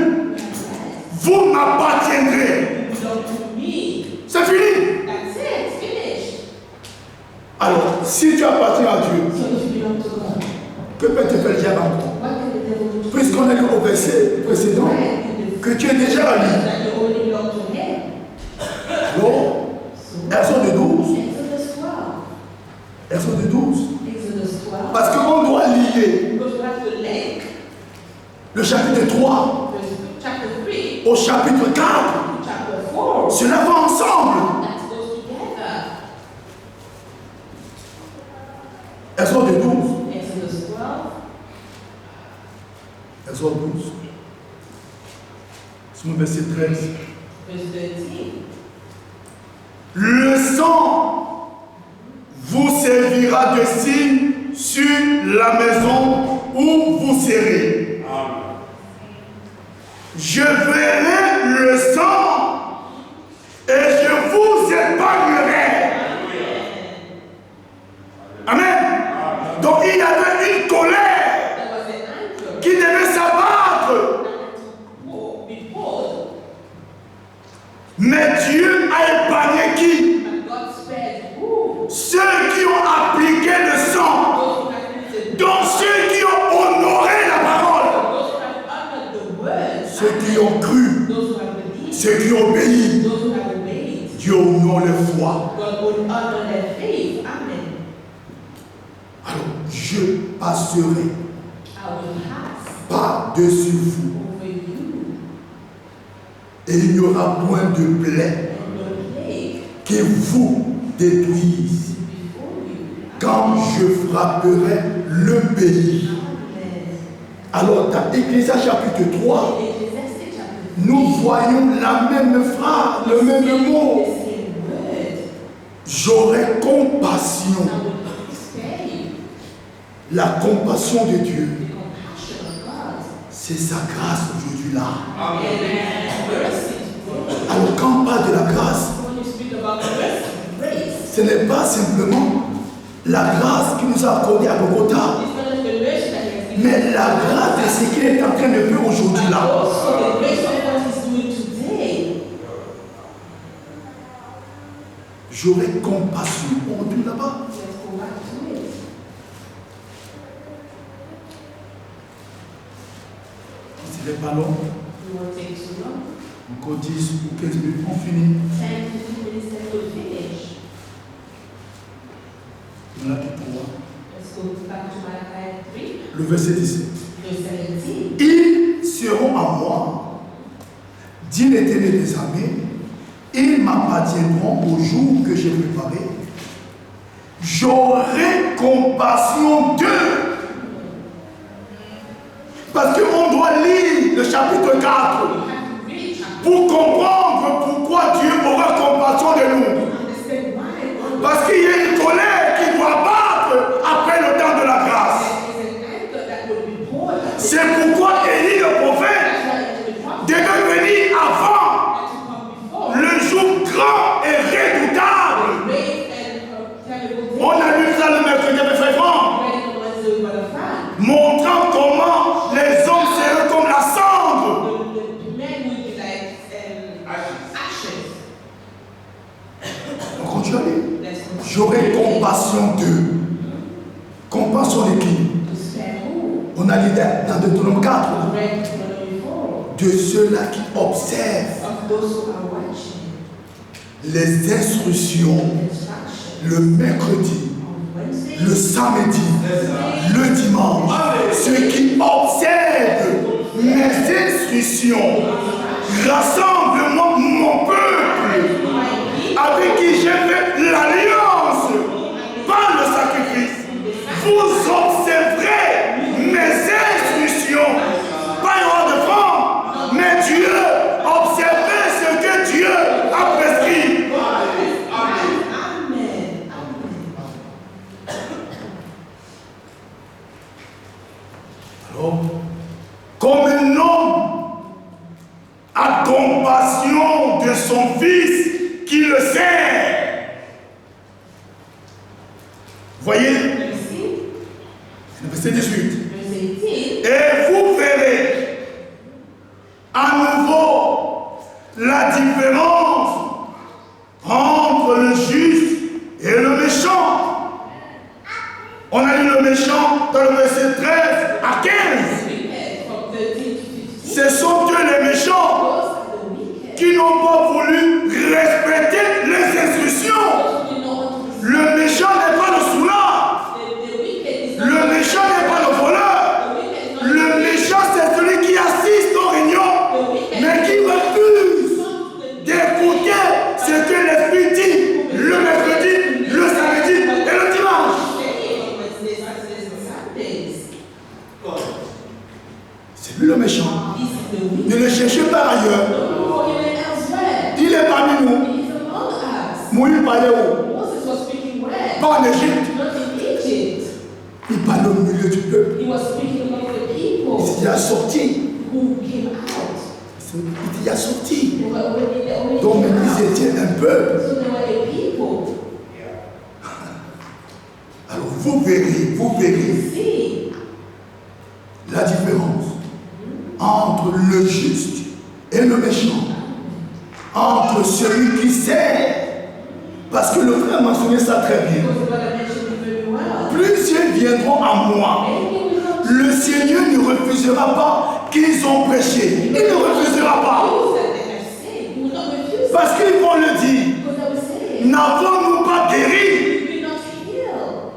Vous m'appartiendrez. C'est fini. Alors, si tu appartiens à Dieu, que peut te faire le diable encore? Puisqu'on a lu au verset précédent que tu es déjà à lui. Alors, Exode 12. Exode 12. Parce qu'on doit lier le chapitre 3 au chapitre 4. Cela va ensemble. Exode 12. Exode 12. C'est mon verset 13. Le sang vous servira de signe sur la maison où vous serez. Je verrai le sang et je vous épargnerai. Amen. Donc il y avait une colère qui devait s'abattre. Mais Dieu a épargné qui? Ceux qui ont appliqué le sang. Donc ceux qui ont honoré la parole. Ceux qui ont cru. Ceux qui ont obéi. Dieu honore leur foi. Alors je passerai par-dessus vous. Et il n'y aura point de plaie qui vous détruise quand je frapperai le pays. Alors dans Ecclésiaste chapitre 3, nous voyons la même phrase, le même mot. J'aurai compassion. La compassion de Dieu, c'est sa grâce aujourd'hui là. Alors quand on parle de la grâce, ce n'est pas simplement la grâce qui nous a accordé à Bogota, mais la grâce de ce qu'il est en train de faire aujourd'hui là. J'aurai compassion. On retourne là-bas. Ce n'est pas long. Encore 10 ou 15 minutes, on finit. On a dit 3. Le verset 17. Ils seront à moi, dit l'Éternel des armées, ils m'appartiendront au jour que j'ai préparé. J'aurai compassion d'eux. Parce qu'on doit lire le chapitre 4 pour comprendre pourquoi Dieu aura compassion compassion de nous. understand why. Parce qu'il y a une colère qui doit battre après le temps de la grâce. There is an anger that will be poured out. C'est pourquoi Élie le prophète That's why the prophet devait venir avant had to come before. le jour grand et redoutable. Great and terrible day. On a lu ça le mercredi avec Frère Franck, Ready on Wednesday with Brother Frank. montrant comment les hommes seraient comme la cendre. The men would be like ashes. On continue à lire. Let's continue. J'aurai compassion d'eux. Compassion de qui? To spare who? On a lu dans Deutéronome 4 Read Deuteronomy 4. de ceux-là qui observent Of those who are watching. les instructions Instruction. le mercredi, On Wednesday. le samedi, le dimanche. Ceux qui observent mes instructions. Rassemble-moi mon peuple avec qui j'ai fait l'alliance par le sacrifice. Vous observerez mes instructions. Pas une hors de fond, mais Dieu, observez ce que Dieu a prescrit. Amen. Alors, comme un homme a compassion de son fils qui le sert. Voyez, You see? le verset 18. Verse 18. Et vous verrez à nouveau la différence entre le juste et le méchant. On a lu le méchant dans le verset 13 à 15. Read from 13 to 15. Ce sont eux les méchants Those are the wicked. qui n'ont pas voulu respecter les instructions. Those who do not want to receive. Le méchant n'est pas le soulard. The wicked is not. Le méchant n'est pas le voleur. The wicked is not. Le méchant, c'est celui qui assiste aux réunions, mais qui refuse d'écouter ce que l'Esprit dit le mercredi, le samedi et le dimanche. Wednesdays, Saturdays, and Sundays. C'est lui le méchant. This is the wicked. Ne le cherchez pas ailleurs. Don't look for him elsewhere. Il est parmi nous. He is among us. Moïse parlait où? Moses was speaking where? Pas en Égypte. Not in Egypt. Il parlait au milieu du peuple. He was speaking among the Il people s'est déjà sorti. who came out. Il était déjà sorti. They were already Donc, came ils out. étaient un peuple. So they were a people. Alors, vous verrez See la différence entre le juste et le méchant, entre celui qui sert, parce que le frère mentionnait ça très bien. because God mentioned it very well. Plusieurs viendront à moi. Many will not Le Seigneur ne refusera pas qu'ils ont prêché. Il ne refusera pas. use that they have said. He will not refuse Parce qu'ils vont le dire. because they will say, N'avons-nous pas guéri? did we not heal?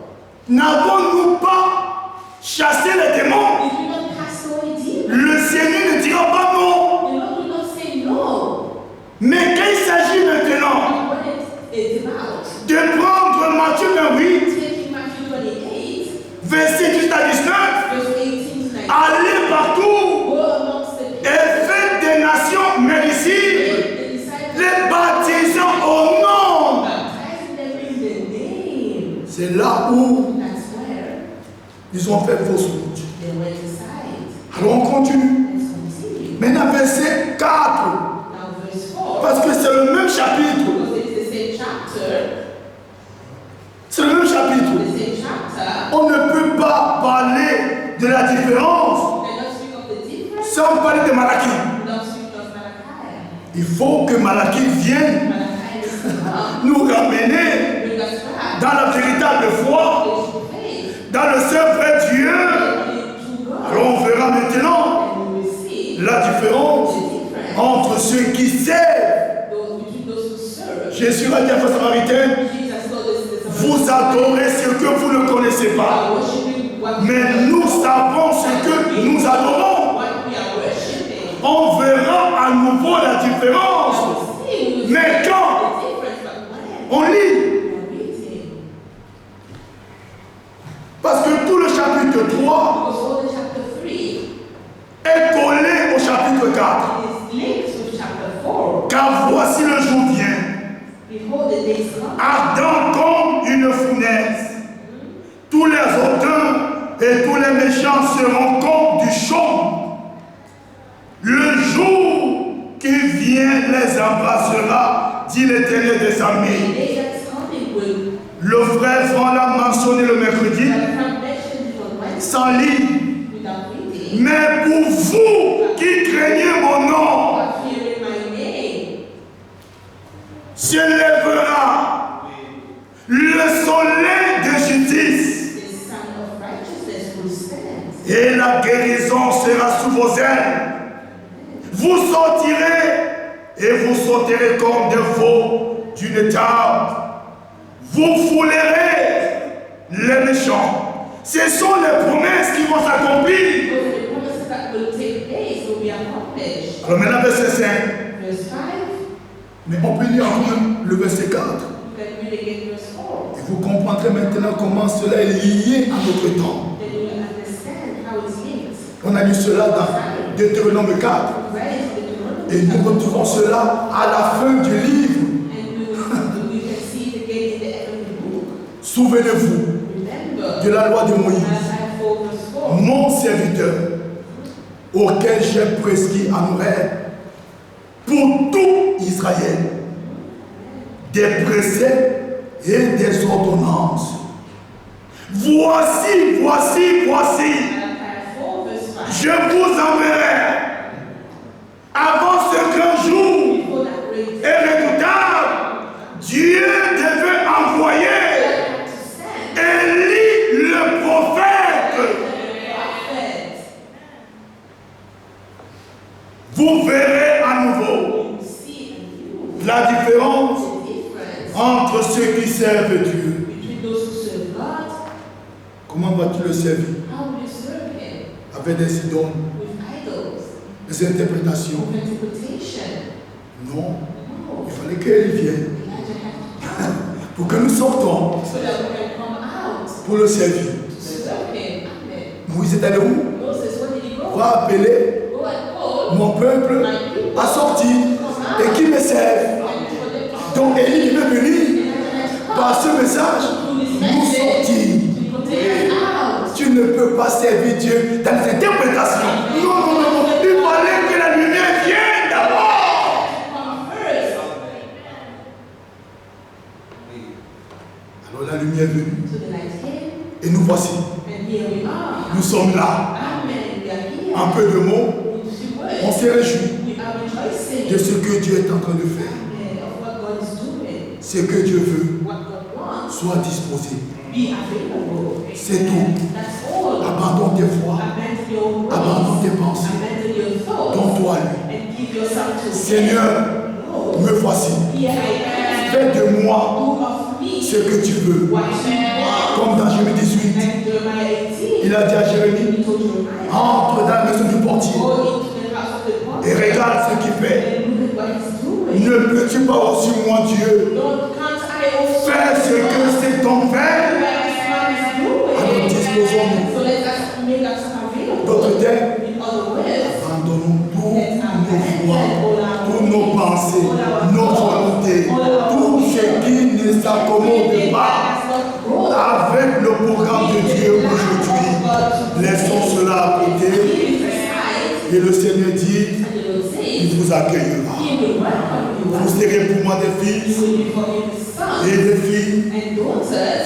N'avons-nous pas chassé les démons? Did we not cast away demons? Le Seigneur ne dira pas non. The Lord will not say no. Mais quand il s'agit maintenant And when it's about de prendre Matthieu 28, taking Matthew 28, verset 18 à 19, verse 18 to 19, allez partout go amongst the people, et faites des nations méricibles, make the disciples, les baptisant au nom. baptizing them in the name. C'est là où That's where ils ont fait fausse route. they went aside. Alors on continue. Let's continue. Maintenant verset 4, Now verse 4, parce que c'est le même chapitre. because it's the same chapter, C'est le même chapitre. the same chapter, On ne peut pas parler de la différence and not speak of the difference, sans parler de Malachie. not speak of Malachi. Il faut que Malachie vienne Malachi is to come, nous ramener bring us back dans la véritable foi, to faith, dans le seul vrai Dieu. to God. Alors on verra maintenant And we will see la différence the difference entre ceux qui servent. between those who serve. Jésus a dit à la Samaritaine, Jesus told us this vous adorez ce que vous ne connaissez pas. worshiping what Mais nous savons ce que nous adorons. what we are worshiping. On verra à nouveau la différence. We will see Mais quand the difference, but when on lit, we are reading, parce que tout le chapitre 3 because all the chapter 3 est collé au chapitre 4. is linked with chapter 4. Car voici le jour vient, ardent comme une fournaise. Tous les hautains et tous les méchants seront comme du chaume. Le jour qui vient les embrassera, dit l'Éternel des armées. Le frère Franck l'a mentionné le mercredi, sans lire. Mais pour vous qui craignez mon nom, se lèvera le soleil de justice et la guérison sera sous vos ailes. Vous sortirez et vous sauterez comme des veaux d'une table. Vous foulerez les méchants. Ce sont les promesses qui vont s'accomplir. Alors maintenant, verset 5. Mais on peut lire encore le verset 4. Et vous comprendrez maintenant comment cela est lié à notre temps. On a lu cela dans Deutéronome 4. Et nous retrouvons cela à la fin du livre. Souvenez-vous de la loi de Moïse, mon serviteur, auquel j'ai prescrit en horaire pour tout Israël, des préceptes et des ordonnances. Voici, je vous enverrai avant ce grand jour et redoutable. Dieu devait envoyer Élie le prophète. Vous verrez à nouveau la différence entre ceux qui servent Dieu. Comment vas-tu le servir? Avec des idoles, des interprétations? Non, il fallait qu'elle vienne pour que nous sortons pour le servir. Moïse est allé où? Va appeler mon peuple à sortir et qui me serve. Donc Élie est venu par ce message nous sortir. Tu ne peux pas servir Dieu dans les interprétations. Non. Il fallait que la lumière vienne d'abord. Alors la lumière est venue. Et nous voici. Nous sommes là. Un peu de mots. On se réjouit de ce que Dieu est en train de faire. Ce que Dieu veut soit disposé. C'est tout. Abandonne tes foi. Abandonne tes pensées. Donne-toi à lui. Seigneur, me voici. Fais de moi ce que tu veux. Comme dans Jérémie 18, il a dit à Jérémie, entre dans la maison du portier et regarde ce qu'il fait. Ne peux-tu pas aussi, mon Dieu, faire ce que c'est ton Père? Alors disposons-nous. D'autres termes, abandonnons tous nos voies, toutes nos pensées, nos volontés, tout ce qui ne s'accommode pas avec le programme de Dieu aujourd'hui. Laissons cela à côté. Et le Seigneur dit, il vous accueillera. Vous serez pour moi des fils et des filles,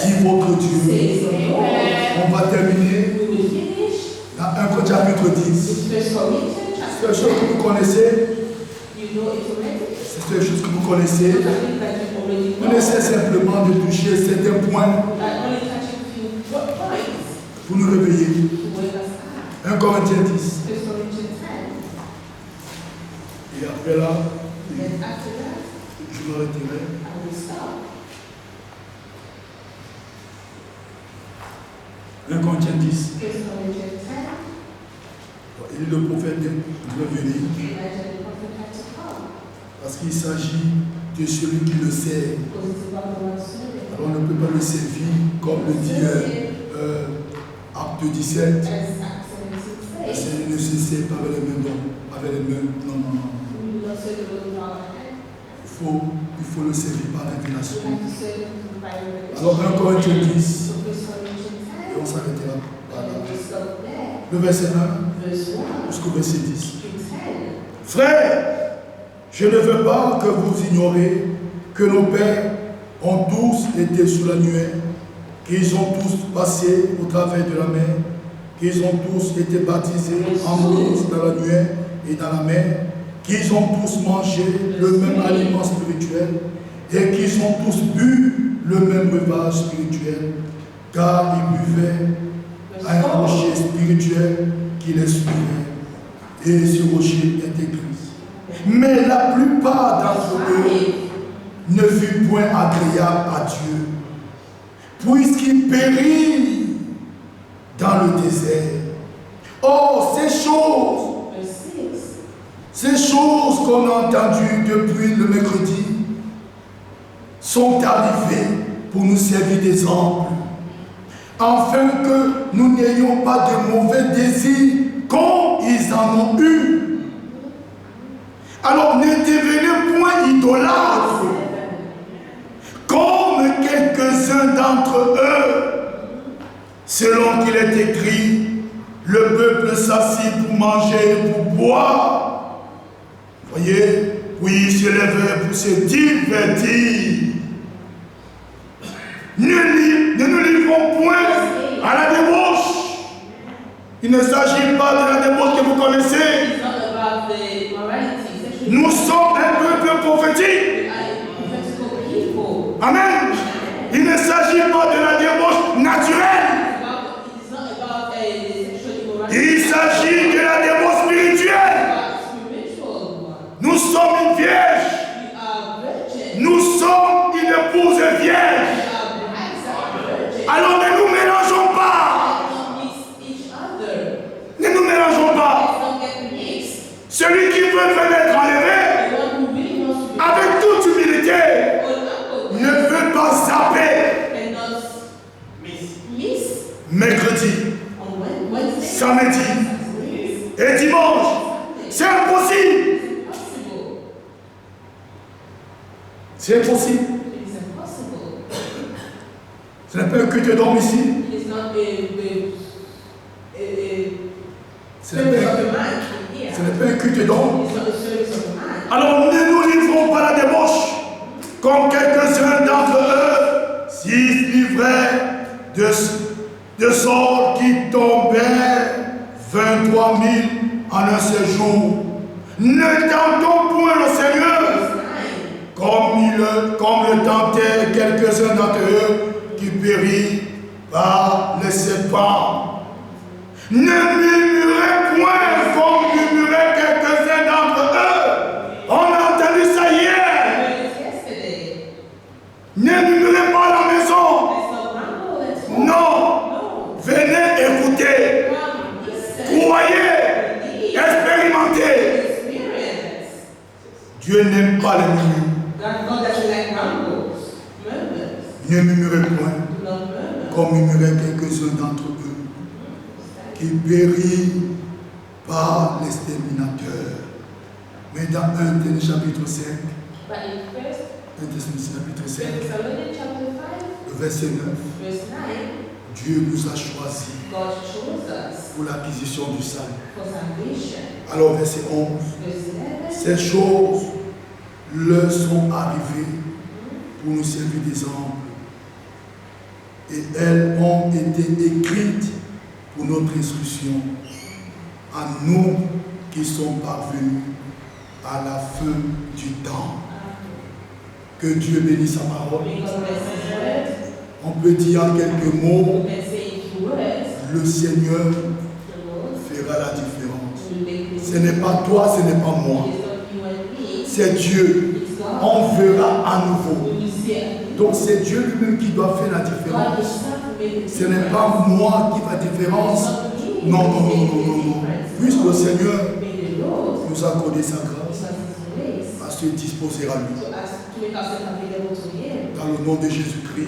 dit votre Dieu. On va terminer dans 1 Corinthiens chapitre 10. C'est une chose que vous connaissez. C'est une chose que vous connaissez. On essaie simplement de toucher certains points pour nous réveiller. 1 Corinthiens 10. Et après là, je me retirerai. 1 Corinthiens 10. Et le prophète doit venir. Parce qu'il s'agit de celui qui le sert. Alors on ne peut pas le servir comme le dit Acte 17. Ne se sert pas avec les mains, avec les mains. Non. il faut le servir par révélation. You have to serve him by revelation. Alors 1 Corinthiens 10, So 1 Corinthians et on 10, s'arrêtera par and là. then we stop there. Le verset 1 Verse 1 jusqu'au verset 10. to 10. Frères, je ne veux pas que vous ignoriez que nos pères ont tous été sous la nuée, qu'ils ont tous passé au travers de la mer, qu'ils ont tous été baptisés en Moïse dans la nuée et dans la mer, qu'ils ont tous mangé le même aliment spirituel et qu'ils ont tous bu le même breuvage spirituel, car ils buvaient à un rocher spirituel qui les suivait. Et ce rocher était Christ. Mais la plupart d'entre eux ne furent point agréables à Dieu, puisqu'ils périrent dans le désert. Or, ces choses qu'on a entendues depuis le mercredi sont arrivées pour nous servir d'exemple, afin que nous n'ayons pas de mauvais désirs comme ils en ont eu. Alors ne devenez point idolâtres, comme quelques-uns d'entre eux, selon qu'il est écrit, le peuple s'assit pour manger et pour boire. Voyez, oui, se lever pour se divertir. Ne nous livrons point à la débauche. Il ne s'agit pas de la débauche que vous connaissez. Nous sommes un peuple prophétique. Amen. Il ne s'agit pas de la débauche naturelle. Il s'agit de la débauche spirituelle. Nous sommes une vierge. Nous sommes une épouse vierge. Alors ne nous mélangeons pas. Ne nous mélangeons pas. Celui qui veut être enlevé, avec toute humilité, ne veut pas zapper. Mercredi, samedi et dimanche. C'est impossible. C'est impossible. Ce n'est pas un culte d'homme ici. Ce n'est pas un culte d'homme. Alors ne nous livrons pas la débauche comme quelques-uns d'entre eux s'ils livraient de sorte qu'ils tombaient 23 000 en un seul jour. Ne tentons point le Seigneur comme le tentaient quelques-uns d'entre eux qui périt par les serpents. Ne murmurez point comme murmuraient quelques-uns d'entre eux. On a entendu ça hier. Ne murmurez pas à la maison. Non. Venez écouter. Croyez. Expérimentez. Dieu n'aime pas les murmures. Ne murmurez point comme murmuraient quelques-uns d'entre eux qui périt par l'exterminateur. Mais dans 1 Thessaloniciens chapitre 5, 1 Thessaloniciens chapitre 5, le verset 9, Dieu nous a choisis pour l'acquisition du salut. Alors verset 11, ces choses leur sont arrivées pour nous servir d'exemple. Et elles ont été écrites pour notre instruction, à nous qui sommes parvenus à la fin du temps. Que Dieu bénisse sa parole. On peut dire en quelques mots, le Seigneur fera la différence. Ce n'est pas toi, ce n'est pas moi. C'est Dieu. On verra à nouveau. Donc c'est Dieu lui-même qui doit faire la différence. Ce n'est pas moi qui fais la différence. Non. Puisque le Seigneur nous a accordé sa grâce, à se disposer à lui. Dans le nom de Jésus-Christ.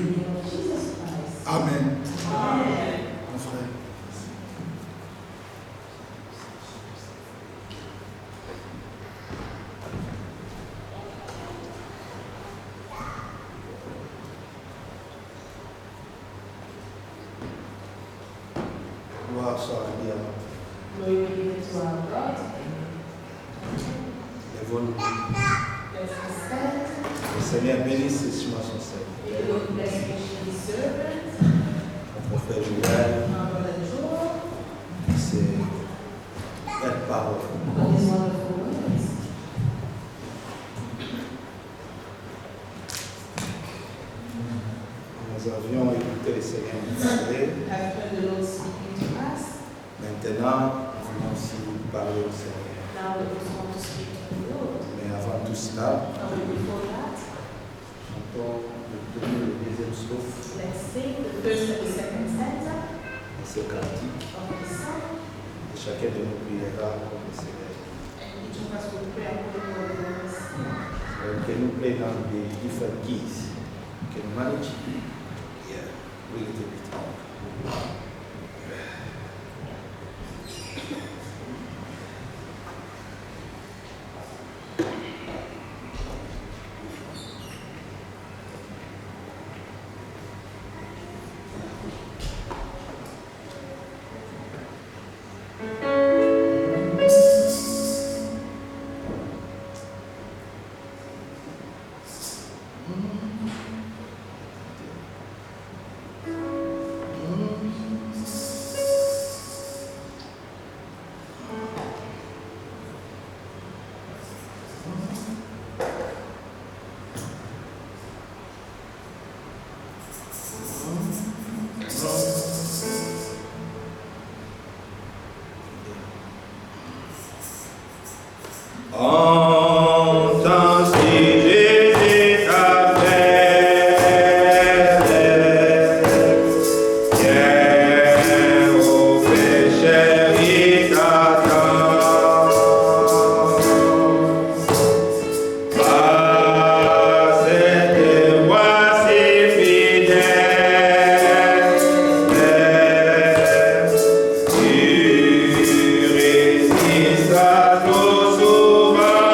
Amen. Mon frère. soit rendu à Glory be given to our God. Lèvons-nous. Let's stand. Le Seigneur bénisse richement son Seigneur. May the Lord bless His servant, Notre frère Joël, our brother Joel, c'est belle parole. for his wonderful words. Nous avions écouté le Seigneur nous parler. I've heard the Lord speaking to us. Maintenant, nous voulons aussi parler au Seigneur. Now we just want to speak to the Lord. Mais avant tout cela, But before that, chantons le premier et le deuxième strophe let's sing the first and the second stanza de ce cantique. of the song. Et chacun de nous priera comme le Seigneur. And each of us will pray according to what the Lord has said. Que nous plaît dans les différents keys. Que nous manage. Yeah. Oui, il était vite. Entends si Jésus t'appelle, viens au péché il t'attend. Par cette voie si fidèle, tu résistes à trop souvent.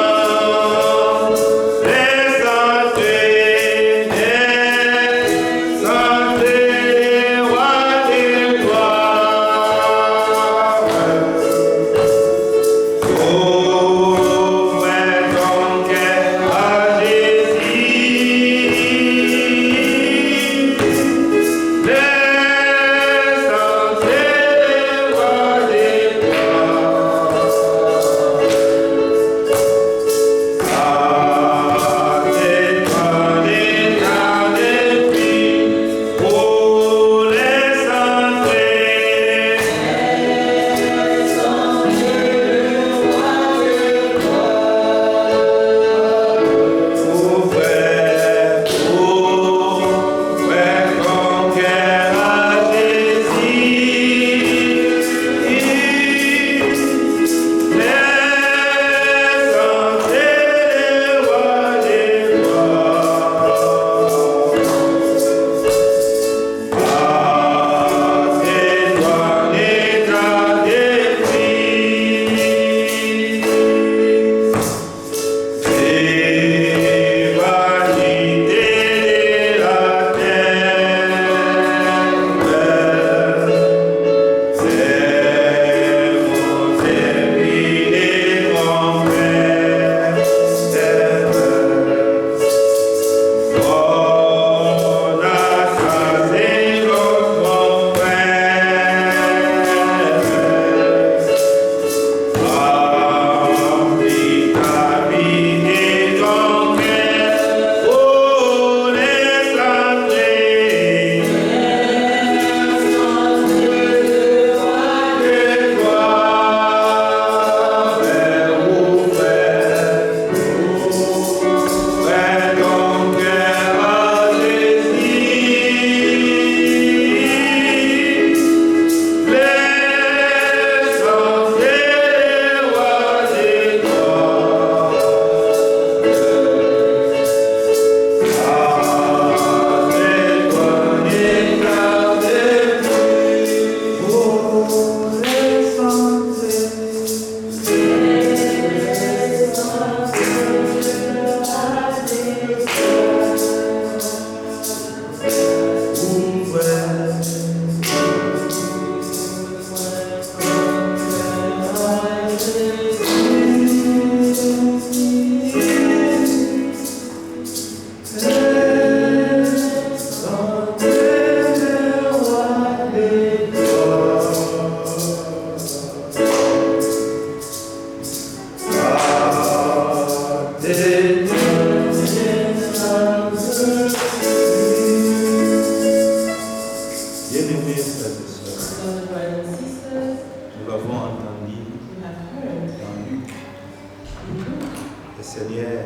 Seigneur,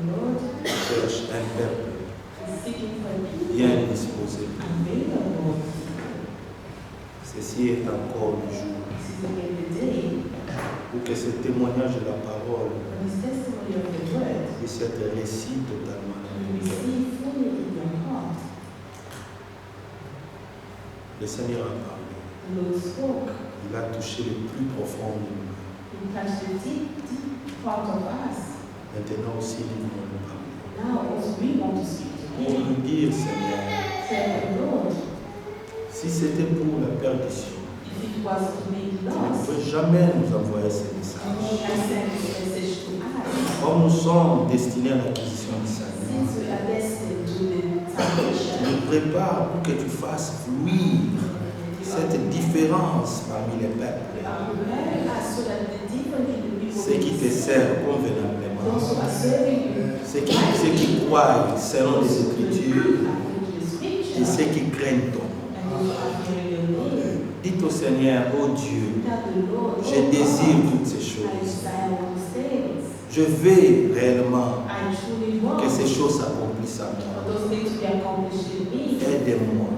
Lord cherche un peuple is seeking for people bien disposé. available. Ceci est encore le jour This is again the day pour que ce témoignage de la parole when this testimony of the word puisse être récit totalement. you receive fully in your heart. Le Seigneur a parlé. The Lord spoke. Il a touché le plus profond de nous. He touched the deep, deep part of us. Maintenant aussi, nous voulons nous parler. Now also we want to speak to Pour him. nous dire, Seigneur, Say, Lord, si c'était pour la perdition, if it was to make tu ne lost, peux jamais nous envoyer ce I message. send this message to us. Comme nous sommes destinés à l'acquisition du salut, Since we are destined to the salvation, nous prépare pour que tu fasses fluir cette différence parmi les peuples. prepare us so that the different in the people Ceux qui te servent convenablement, those who are serving you, ceux qui croient selon les Écritures et ceux qui craignent ton nom. Dites au Seigneur, oh Dieu, je désire toutes ces choses. Je veux réellement que ces choses s'accomplissent à moi. Aide-moi,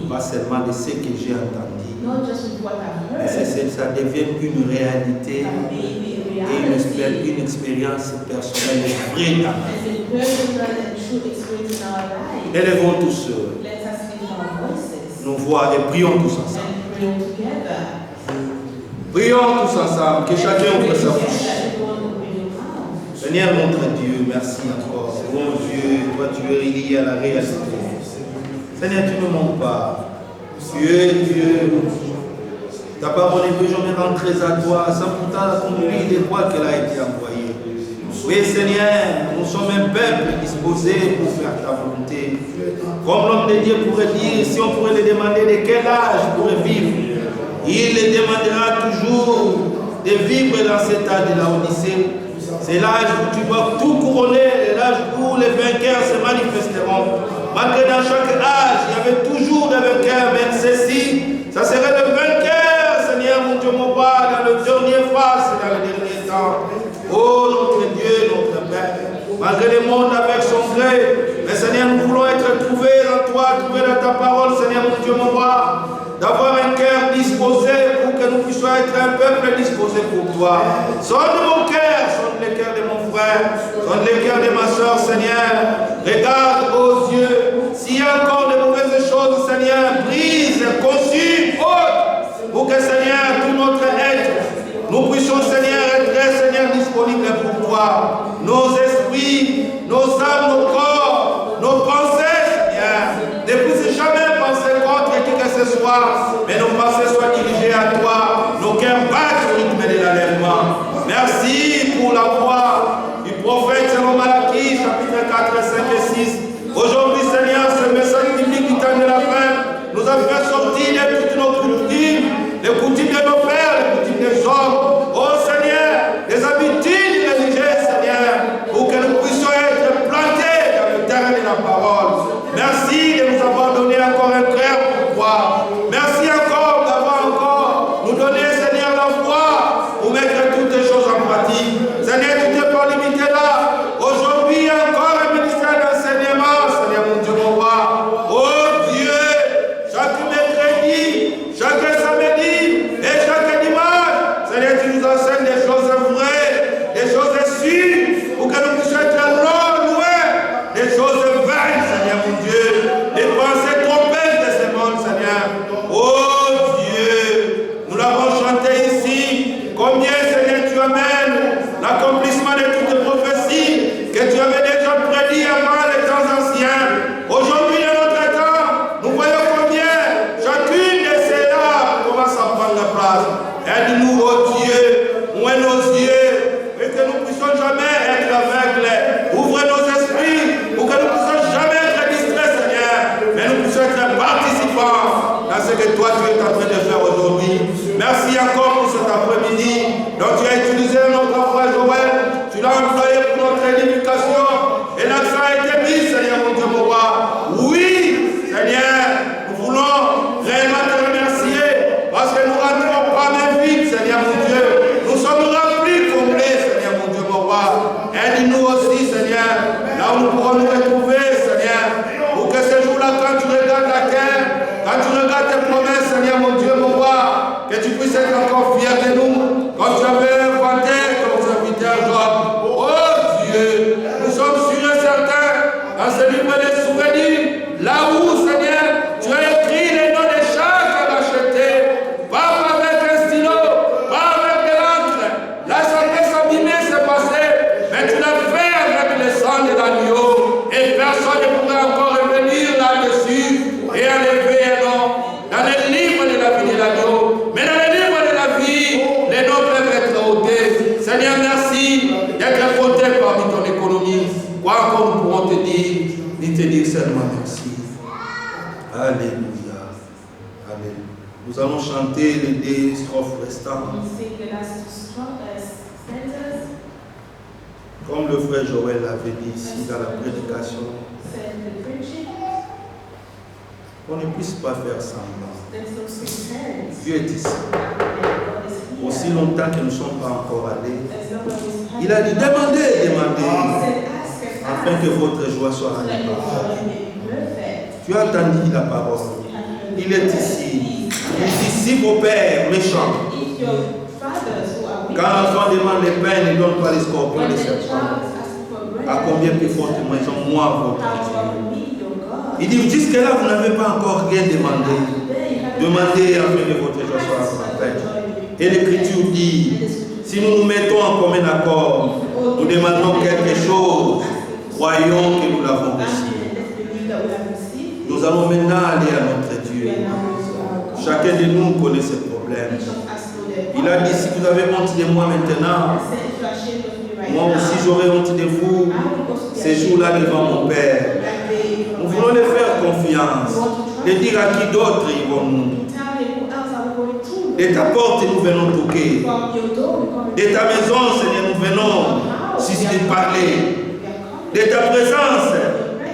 pas seulement de ce que j'ai entendu, mais que ça devienne une réalité et une expérience personnelle vraie dans ma vie. Élevons tous ceux, nous voir et prions tous ensemble. Prions tous ensemble, que chacun ouvre sa bouche. Seigneur notre Dieu, merci encore. Bon Dieu, toi tu es lié à la réalité. Seigneur, tu ne mens pas. Tu es Dieu. Ta parole est que je me rends très à toi, sans pourtant accomplir de quoi qu'elle a été envoyée. Oui Seigneur, nous sommes un peuple disposé pour faire ta volonté. Comme l'homme de Dieu pourrait dire, si on pourrait lui demander de quel âge il pourrait vivre, il le demandera toujours de vivre dans cet âge de la Odyssée. C'est l'âge où tu dois tout couronner, l'âge où les vainqueurs se manifesteront. Malgré dans chaque âge, il y avait toujours des vainqueurs, mais ceci, ça serait le vainqueur, Seigneur mon Dieu, mon Père, dans le dernier phase, dans le dernier temps. Oh notre Dieu, notre Père, malgré le monde avec son gré, mais Seigneur, nous voulons être trouvés en toi, trouvés dans ta parole, Seigneur mon Dieu, mon Père, d'avoir un cœur disposé pour que nous puissions être un peuple disposé pour toi. Sonne mon cœur, sonne le cœur de mon frère, sonne le cœur de ma soeur, Seigneur. Regarde aux yeux, s'il y a encore de mauvaises choses, Seigneur, brise, consume, ôte, pour que, Seigneur, tout notre être, nous puissions, Seigneur, être, Seigneur, disponibles pour toi. Nos esprits, nos âmes, nos corps, nos pensées, Seigneur, ne puissent jamais penser contre qui que ce soit, mais nos pensées soient dirigées à toi, nos cœurs battent au rythme de l'enlèvement. Merci pour la voix du prophète selon Malachie, chapitre 4, 5 et 6. Aujourd'hui, Seigneur, ce message biblique du temps de la fin nous a fait sortir de toutes nos coutumes, les coutumes de nos pères, les coutumes des hommes. Oh Seigneur, les habitudes religieuses, Seigneur, pour que nous puissions être plantés dans le terrain de la parole. Merci de nous avoir donné encore un cœur pour toi. Merci encore d'avoir encore nous donné, Seigneur, la foi pour mettre toutes les choses en pratique. Seigneur, tu n'es pas limité là. Aujourd'hui, il y a encore un ministère d'enseignement, Seigneur mon Dieu, mon roi. Oh Dieu, chaque mercredi, chaque samedi et chaque dimanche, Seigneur, tu nous enseignes des choses vraies, des choses sûres, pour que nous puissions être loin, des choses vaines, Seigneur mon Dieu, des pensées trompeuses de ce monde, Seigneur. Oh Dieu, nous l'avons chanté ici, combien, Seigneur, tu amènes l'accomplissement de toutes les prophéties que tu avais déjà prédit avant les temps anciens. Aujourd'hui, dans notre temps, nous voyons combien chacune de ces là commence à prendre la place. Aide-nous, oh Dieu, ouvre nos yeux, et que nous puissions jamais être aveugles. Ouvre nos esprits pour que nous puissions jamais être distraits, Seigneur, mais nous puissions être participants dans ce que toi tu es en train de faire aujourd'hui. Merci encore pour cet après-midi dont tu as utilisé notre frère Joël, tu l'as employé pour notre éducation et l'accent a été mis, Seigneur mon Dieu, mon roi. Oui, Seigneur, nous voulons réellement te remercier parce que nous ne rentrons pas main vide, Seigneur mon Dieu. Nous sommes remplis, comblés, Seigneur mon Dieu, mon roi. Aide seulement merci. Alléluia. Alléluia. Nous allons chanter les 2 strophes restantes. We sing the last stanzas. Comme le frère Joël l'avait dit ici dans la prédication, Said the preaching. qu'on ne puisse pas faire semblant. Let's not pretend. Dieu est ici. God is here. Aussi longtemps que nous ne sommes pas encore allés, As long as we il a dit demandez, He demandez, said, ask and afin ask, que votre joie soit so that your remplie. joy may be perfect. Tu as entendu la parole. Il est ici. Il dissipe au Père méchant. If your fathers who are wicked, Quand l'enfant demande les pains, ne donne pas les scorpions, when les the serpents. child is asking for bread, À combien plus forte maison, moi, votre how Dieu. about me, your God? Il dit, jusque-là, vous n'avez pas encore rien demandé. Today you have Demandez afin que votre joie soit parfaite. Et l'Écriture dit, si nous nous mettons en commun accord, nous demandons quelque chose, croyons que nous l'avons reçu. Nous allons maintenant aller à notre Dieu. Chacun de nous connaît ses problèmes. Il a dit, si vous avez honte de moi maintenant, moi aussi j'aurai honte de vous ces jours-là devant mon Père. Nous voulons les faire confiance, les dire à qui d'autre ils vont nous. De ta porte nous venons toquer. De ta maison, Seigneur, nous venons si te parler. De ta présence,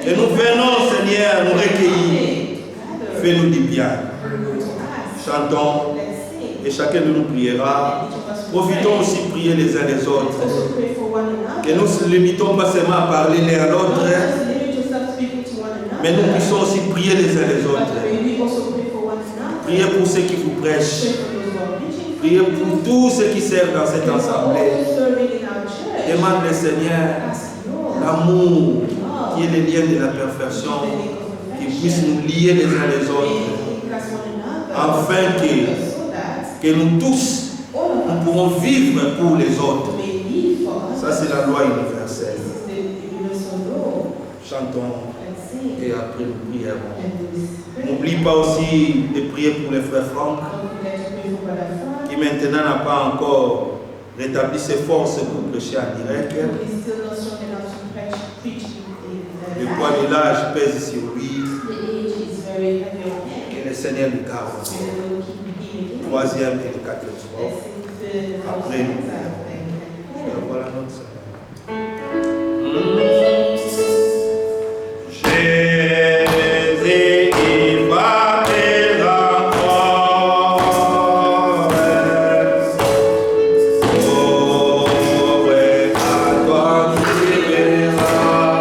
et nous venons, Seigneur, nous recueillir. Fais-nous du bien. Chantons, et chacun de nous priera. Profitons aussi de prier les uns les autres. Que nous ne nous limitons pas seulement à parler l'un à l'autre, mais nous puissions aussi prier les uns les autres. Priez pour ceux qui vous prêchent. Priez pour tous ceux qui servent dans cette assemblée. Demande le Seigneur l'amour qui est le lien de la perfection, qui puisse nous lier les uns les autres, afin que nous tous, nous pourrons vivre pour les autres. Ça, c'est la loi universelle. Chantons et après nous prierons. N'oublie pas aussi de prier pour les frères Franck, qui maintenant n'a pas encore rétabli ses forces pour prêcher en direct. Le poids de l'âge pèse sur lui. Que le Seigneur nous garde. 3e et 4e soir. Après nous. Voilà notre Seigneur. Jésus, il va te rendre. Pauvre à toi qui verras.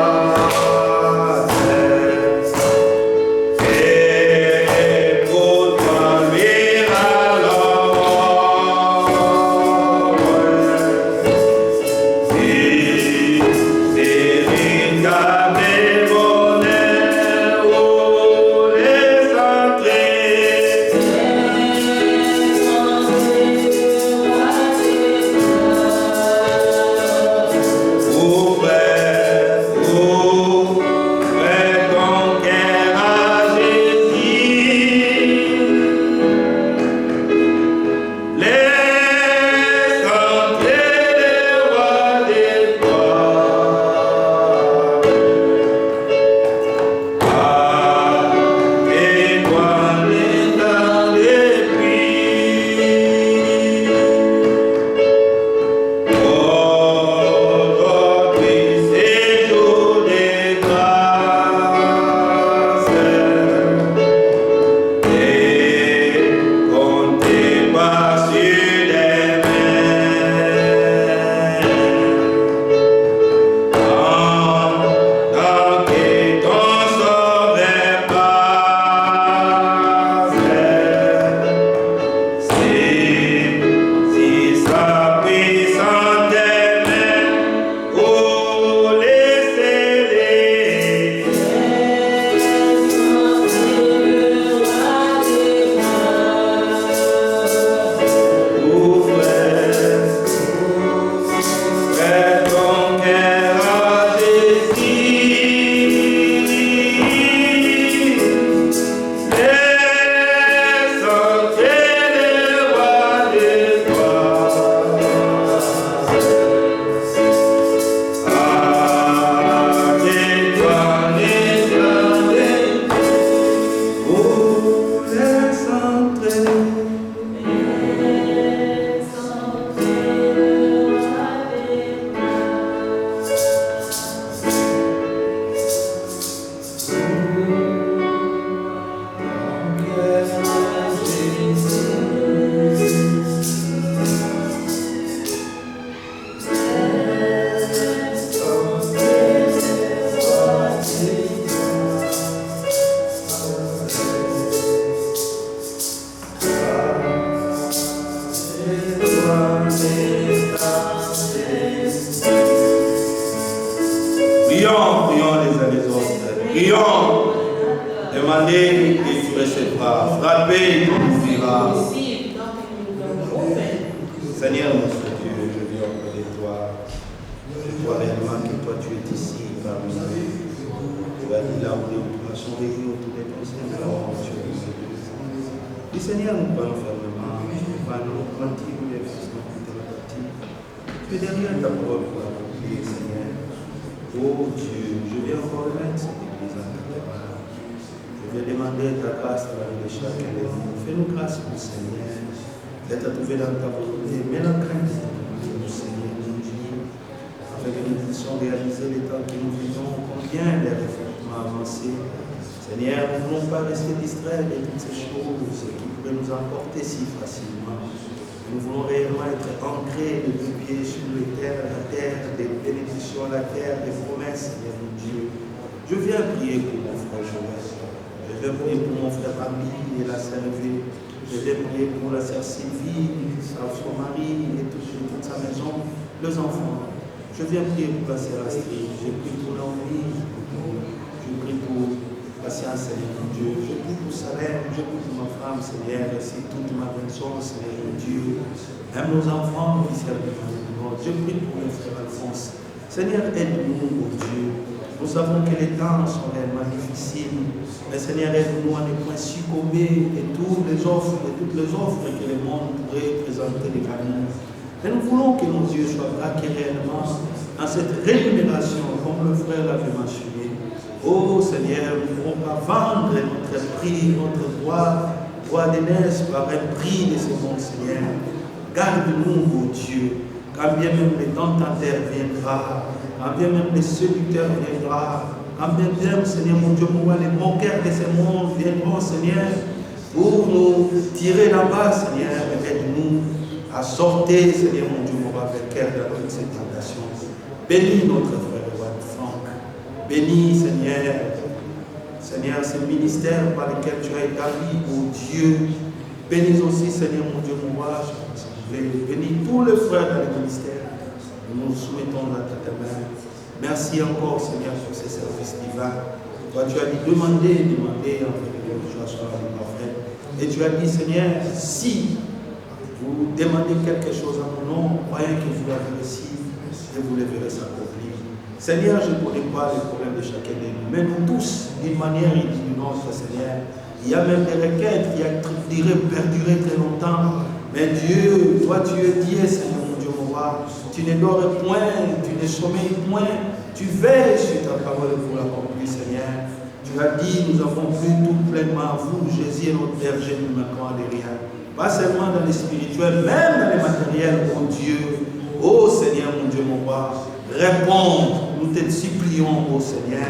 Et pour toi, verra l'homme. Prions les uns les autres. Prions. Demandez et tu recevras. Frappez et tu ouvriras. Seigneur, notre Dieu, je viens auprès de toi. Je vois réellement que toi tu es ici parmi nous. Tu as dit là où les trois sont réunis autour de ton Seigneur. Le Seigneur nous parle fermement. Nous parlons quantique ou les fils de la partie. Tu es derrière ta parole pour l'accomplir, Seigneur. Oh Dieu, je viens encore remettre cette église en ta main. Je vais demander ta grâce dans la vie de chacun de nous. Fais-nous grâce, mon Seigneur, d'être trouvé dans ta volonté. Mets la crainte de nous, Seigneur, nous Dieu, afin que nous puissions réaliser les temps que nous vivons, combien les réformes avancées. Seigneur, nous ne voulons pas rester distraits de toutes ces choses qui pourraient nous emporter si facilement. Nous voulons réellement être ancrés de deux pieds sur la terre, des bénédictions, la terre, des promesses, Seigneur mon Dieu. Je viens prier pour mon frère Joël. Je viens prier pour mon frère Ami et la sœur V. Je viens prier pour la sœur Sylvie, son mari et toute sa maison, les enfants. Je viens prier pour la sœur Astrid. Je prie pour l'envie. Je prie pour patience, Seigneur mon Dieu. Je prie pour Salem. Je prie pour ma femme, Seigneur. C'est toute ma maison, Seigneur mon Dieu. Même nos enfants qui servent de nous. Je prie pour mon frère Alphonse. Seigneur, aide-nous, oh Dieu. Nous savons que les temps sont réellement difficiles. Mais Seigneur, aide-nous à ne point succomber et toutes les offres que le monde pourrait présenter devant nous. Et nous voulons que nos yeux soient braqués réellement dans cette rémunération, comme le frère l'avait mentionné. Oh Seigneur, nous ne pourrons pas vendre notre prix, notre droit d'aînesse par un prix de ce monde, Seigneur. Garde-nous, oh Dieu, quand bien même le tentateur viendra, quand bien même le séducteur viendra, quand bien même, Seigneur mon Dieu, les moqueurs de ce monde viendront, Seigneur, pour nous tirer là-bas, Seigneur, aide-nous à sortir, Seigneur mon Dieu, avec cœur dans toute cette tentation. Bénis notre frère Franck. Bénis, Seigneur, ce ministère par lequel tu as établi, oh Dieu. Bénis aussi, Seigneur mon Dieu, mon roi. Bénis tous les frères dans le ministère. Nous nous soumettons à ta main. Merci encore, Seigneur, pour ces services divins. Toi, tu as dit demandez, en fait, que je sois parfait. Et tu as dit, Seigneur, si vous demandez quelque chose à mon nom, croyez que vous l'avez reçu et vous le verrez s'accomplir. Seigneur, je ne connais pas les problèmes de chacun de nous, mais nous tous, d'une manière et d'une autre, Seigneur, il y a même des requêtes qui diraient perdurer très longtemps. Mais Dieu, toi tu es Dieu, Seigneur mon Dieu, mon roi. Tu ne dors point, tu ne sommeilles point. Tu veilles sur ta parole pour l'accomplir, Seigneur. Tu as dit, nous avons vu tout pleinement vous, Jésus et notre berger, nous ne manquons de rien. Pas seulement dans les spirituels, même dans les matériels, oh Dieu. Oh Seigneur, mon Dieu, mon roi. Réponds, nous te supplions, oh Seigneur.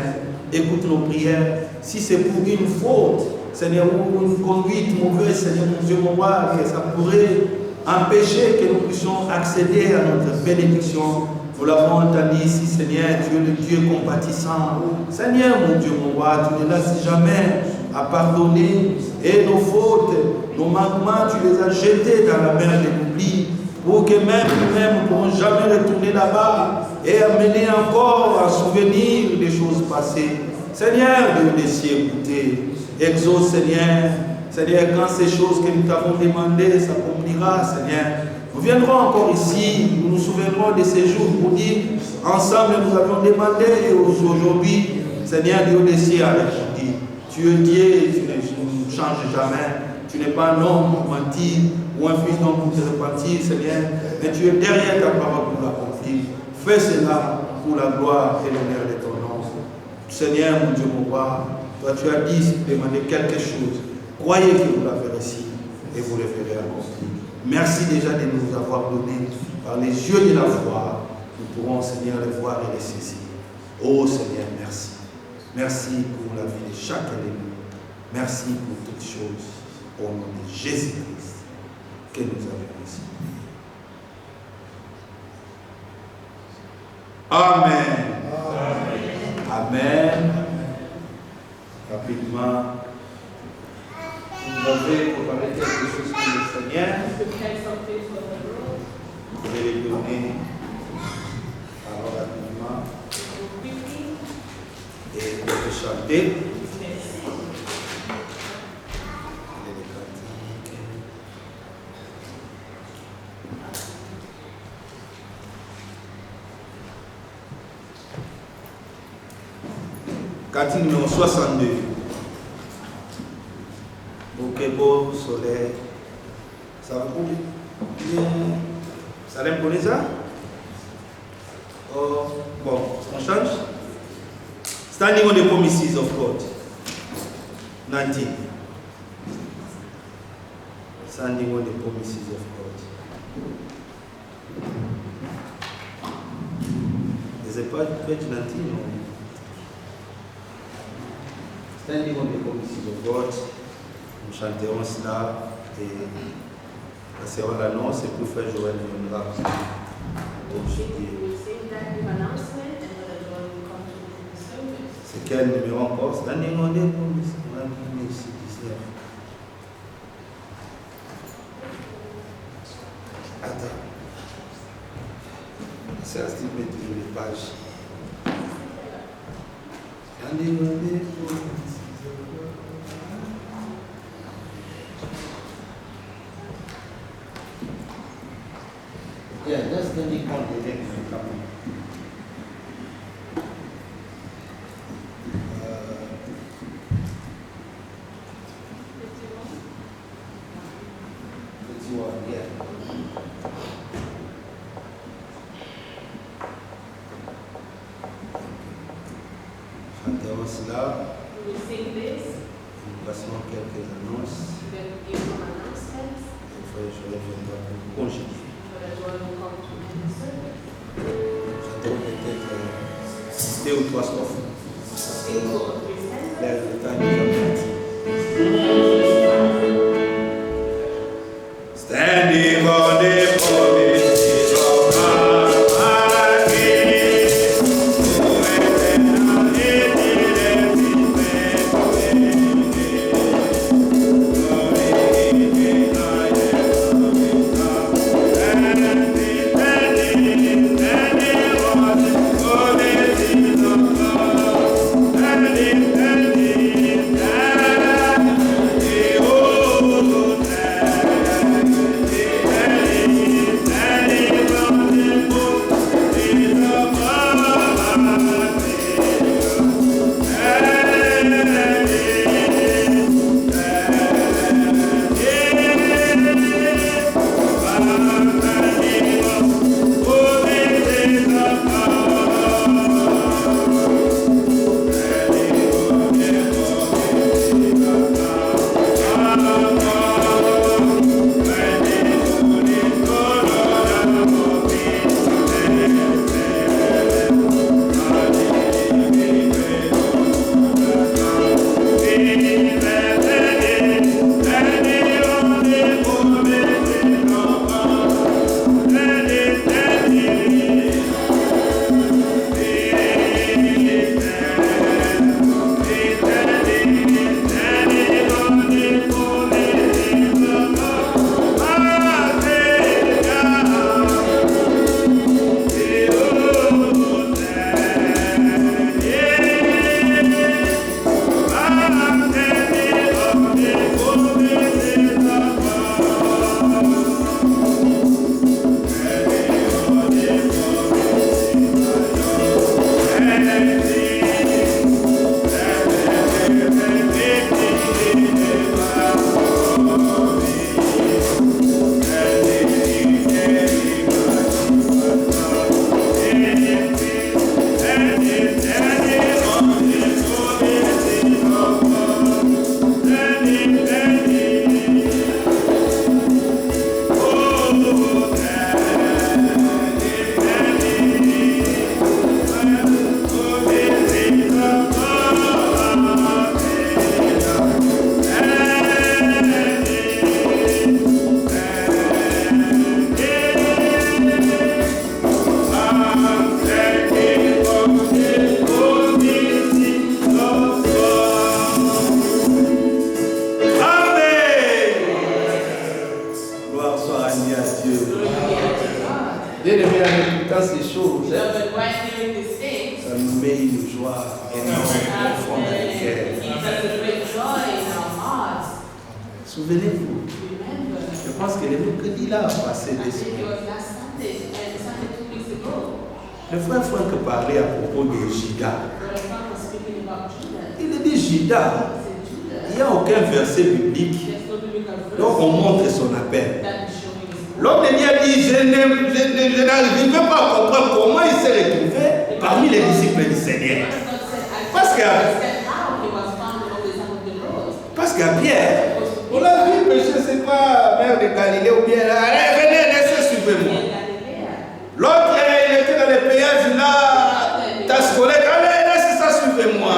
Écoute nos prières. Si c'est pour une faute, Seigneur, ou une conduite mauvaise, Seigneur, mon Dieu, mon roi, que ça pourrait empêcher que nous puissions accéder à notre bénédiction. Nous l'avons entendu ici, Seigneur, tu es le Dieu compatissant. Seigneur, mon Dieu, mon roi, tu ne laisses jamais à pardonner. Et nos fautes, nos manquements, tu les as jetés dans la mer de l'oubli. Pour que même nous ne pourrons jamais retourner là-bas et amener encore à souvenir des choses passées. Seigneur, de nous laisser écouter. Exauce, Seigneur. Seigneur, quand ces choses que nous t'avons demandées s'accomplira, Seigneur, nous viendrons encore ici, nous nous souviendrons de ces jours pour dire, ensemble nous avons demandé et aujourd'hui, Seigneur, Dieu des cieux a répondu. Tu es Dieu, tu ne changes jamais. Tu n'es pas un homme pour mentir ou un fils d'homme pour te repentir, Seigneur, mais tu es derrière ta parole pour l'accomplir. Fais cela pour la gloire et l'honneur de ton nom. Seigneur, mon Dieu, mon roi, toi tu as dit, demandez quelque chose. Croyez que vous l'avez reçu et vous le verrez accompli. Merci déjà de nous avoir donné par les yeux de la foi. Nous pourrons, Seigneur, les voir et les saisir. Oh Seigneur, merci. Merci pour la vie de chacun de nous. Merci pour toutes choses. Au nom de Jésus-Christ que nous avons reçu. Amen. Amen. Amen. Rapidement, vous avez préparé quelque chose pour le Seigneur. chanter. Cantique numéro 62. Ok, beau soleil. Ça va pour bien. Ça l'aime pour les ça? Oh, bon, on change. Standing on the promises of God. 19. Standing on the promises of God. Is it page 19? Standing on the promises of God. Nous chanterons cela et la sœur l'annonce et puis frère Joël viendra pour étudier. C'est quel numéro encore? Standing on the promises of God. Attends. C'est à ce type de toujours les pages. Standing on the promises. Yeah, that's the only one they didn't come. Yeah. Chantons cela. We sing this. Nous passons quelques annonces. Then we give some announcements. Il faut que je revienne pour congédier. Chantons peut-être 2 ou 3 strophes. Le temps nous a parti. Standing on the promises of God, my King, who has nous met une joie énorme au fond de notre It cœur. gives us a great joy in our hearts. Souvenez-vous, Remember, je pense que le mercredi là a passé I des think it semaines. was last Sunday and Sunday 2 weeks ago. Le frère Franck parlait à propos de Judas. Brother Frank was speaking about Judas. Il a dit Judas, He said, Judas, il n'y a aucun verset biblique there's no biblical dont verse on montre son appel. that is showing his work. L'homme de Dieu dit, je n'arrive pas à comprendre comment il s'est retrouvé parmi les disciples du Seigneur. Parce Parce qu'à Pierre, on l'a vu pécher, c'est pas mère de Galilée ou bien, allez, venez, laissez, suivez-moi. L'autre, il était dans les péages là, tasse collègue, allez, laissez ça, suivez-moi.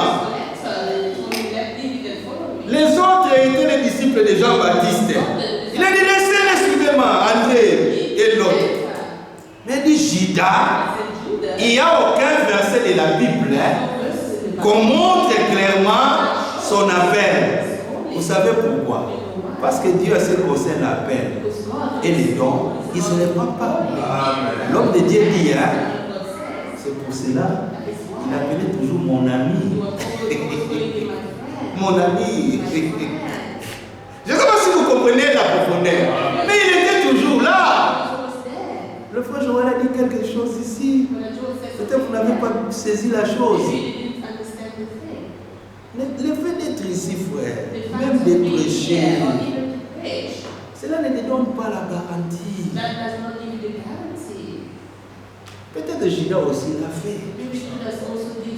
Les autres étaient les disciples de Jean-Baptiste. Il a dit, laissez-les, suivez-moi, André et l'autre. Mais il dit, Judas, il n'y a aucun verset de la Bible qu'on montre clairement son appel. Vous savez pourquoi? Parce que Dieu sait concerne l'appel et les dons, il ne se répand pas. L'homme de Dieu dit, hein, c'est pour cela, il appelait toujours mon ami. Mon ami. Je ne sais pas si vous comprenez la profondeur, mais il était toujours là. Le frère Joël a dit quelque chose ici. Peut-être que vous n'avez pas saisi la chose. Le fait d'être ici, frère, même de prêcher, cela ne te donne pas la garantie. Peut-être Judas aussi l'a fait.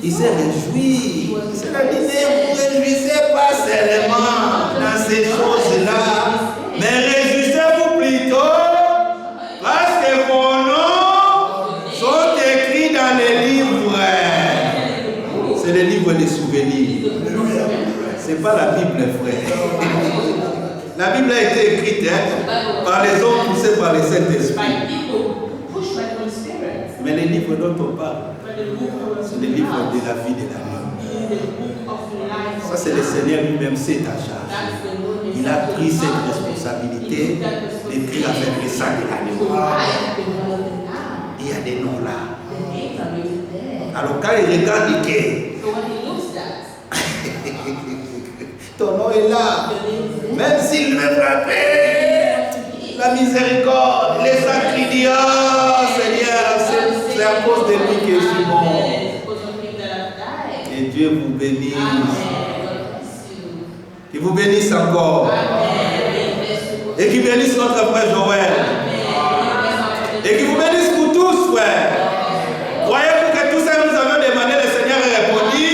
Il s'est réjoui. Cela dit, ne vous réjouissez pas seulement dans ces choses-là, mais réjouissez-vous plutôt parce que vos noms sont écrits dans les livres. C'est le livre des souvenirs. Ce n'est pas la Bible, frère. La Bible a été écrite par les hommes poussés par le Saint-Esprit. Mais les livres dont on parle, c'est les livres de la vie de l'année. Ça, c'est le Seigneur lui-même, c'est à charge. Il a pris cette responsabilité d'écrire avec le sang de l'agneau. Il y a des noms là. Alors quand il regarde que ton nom est là, même s'il me frappait, la miséricorde, les sacrifices, oh Seigneur, c'est à cause de lui que je suis mort. Et Dieu vous bénisse. Qu'il vous bénisse encore. Et qu'il bénisse notre frère Joël. Et qu'il vous bénisse pour tous, frère. Croyez-vous que tout ça nous avons demandé, le Seigneur a répondu?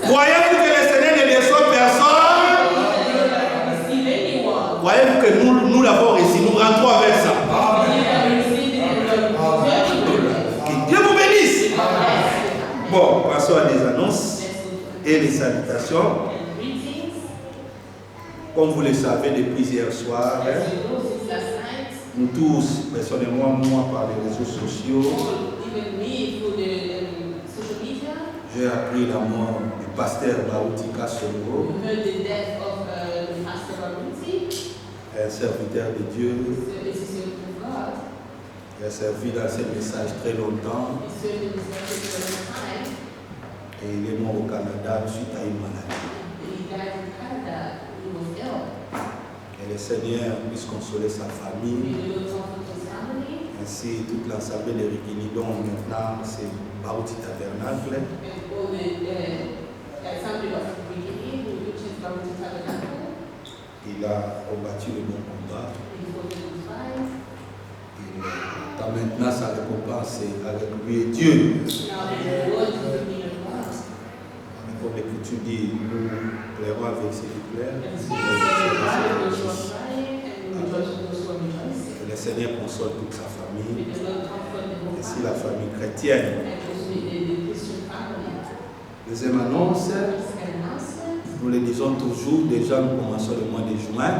Croyez-vous que le Seigneur ne déçoit personne? Croyez-vous que nous l'avons réussi? Nous rentrons avec ça. Que Dieu vous bénisse. Bon, passons à des annonces et les salutations. Comme vous le savez depuis hier soir, nous tous, personnellement, moi par les réseaux sociaux, j'ai appris la mort du pasteur Baouti Kassongo, un serviteur de Dieu. Il a servi dans ce message très longtemps et il est mort au Canada suite à une maladie. Et le Seigneur puisse consoler sa famille. Ainsi, toute l'assemblée de Rikinidon, maintenant, c'est Baouti Tabernacle. Il a combattu le bon combat. Et maintenant, sa récompense est avec lui et Dieu. Comme l'Écriture dit, nous plairons avec ce qui plaît. Que le Seigneur console toute sa famille, et si la famille chrétienne. Deuxième annonce, nous le disons toujours, déjà nous commençons le mois de juin.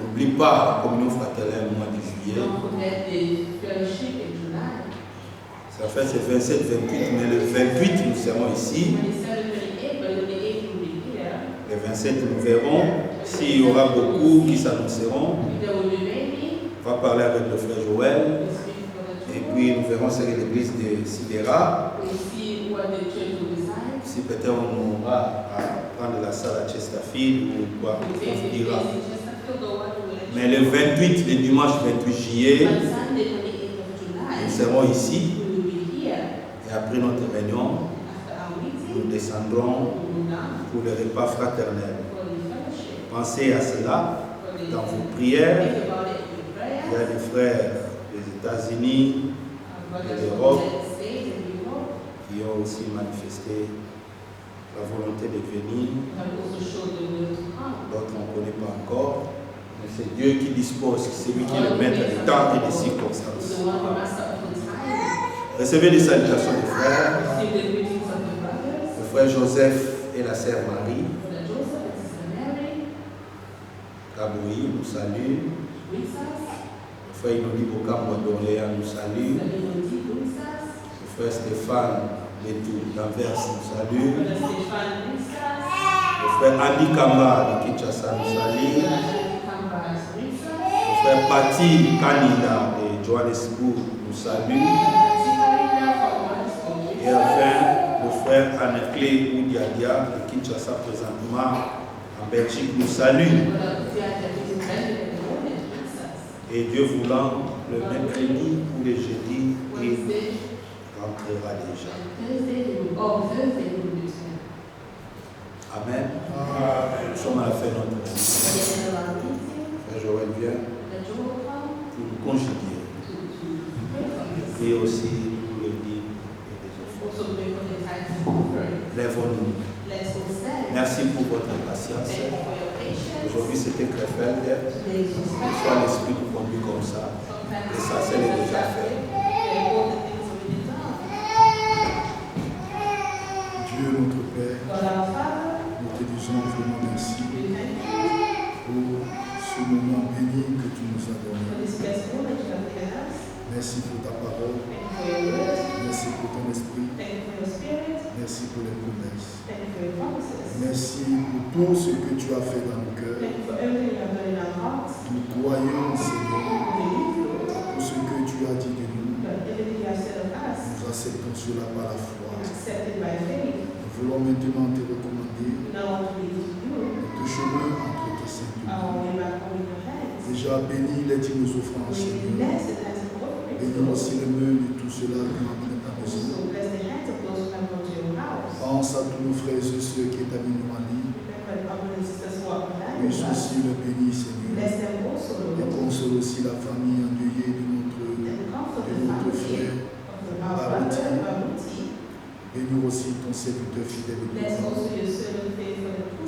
N'oublie pas la communion fraternelle le mois de juillet. Ça fait c'est 27, 28, mais le 28 nous serons ici. Le 27 nous verrons s'il y aura beaucoup qui s'annonceront. On va parler avec le frère Joël. puis nous verrons ce que l'Église décidera. We'll see what the church will decide. Si peut-être on aura à prendre la salle à Chesterfield ou quoi, We'll on take vous the dira. place in Chesterfield or what we will Mais le 28, le dimanche 28 juillet, On Sunday, 28th of July, nous serons ici we will be here. et après notre réunion, After our nous meeting, descendrons we will down pour le repas fraternel. for the fellowship. Pensez à cela For the dans vos prières. think about it in Il y prayer. a des frères des États-Unis Our brothers de from l'Europe the United States and Europe qui ont aussi manifesté la volonté de venir. have also showed the will to come. D'autres on ne connaît pas encore. Mais c'est Dieu qui dispose, c'est lui qui le met dans les temps et les circonstances. The one who messed up the time. Recevez les salutations des frères. Receive the greetings of the brothers. Le frère Joseph et la sœur Marie. Brother Joseph and Sister Mary. Kaboui nous salue. Greets us. Le frère Inodi Bokambo d'Orléans nous salue. Sister Inoti greets us. Le frère Stéphane Letou d'Anvers nous salue. Brother Stefan greets us. Le frère Andy Kamba de Kinshasa nous salue. Brother Kamba greets us. Le frère Pati Kanida de Johannesburg nous salue. Et enfin, le frère Anne-Clé Oudiadia de Kinshasa présentement en Belgique nous salue. Et Dieu voulant, le mercredi ou le jeudi, il rentrera déjà. Amen. Nous sommes à la fin de notre réunion. Frère Joël vient pour nous conjuguer. Et aussi pour le dire et les offres. Lèvons-nous. Merci pour votre patience. Aujourd'hui c'était Krefeld. Soit l'esprit nous conduit comme ça. L'essentiel est déjà fait. Dieu notre Père, nous te disons vraiment merci pour ce moment béni que tu nous as donné. Merci pour ta parole, merci pour ton esprit, merci pour les promesses. Merci pour tout ce que tu as fait dans nos cœurs. Nous croyons, Seigneur, pour ce que tu as dit de nous. Nous acceptons cela par la foi. Nous voulons maintenant te recommander notre chemin entre tes saints. Déjà bénis les dignes offrances, Seigneur. Bénis aussi le menu de tout cela qui m'amène à ta maison. Pense à tous nos frères et ceux qui est amis nous en ligne. Puisse aussi le bénir, Seigneur. Et console aussi la famille endeuillée de notre frère Barouti. Bénis aussi ton serviteur fidèle et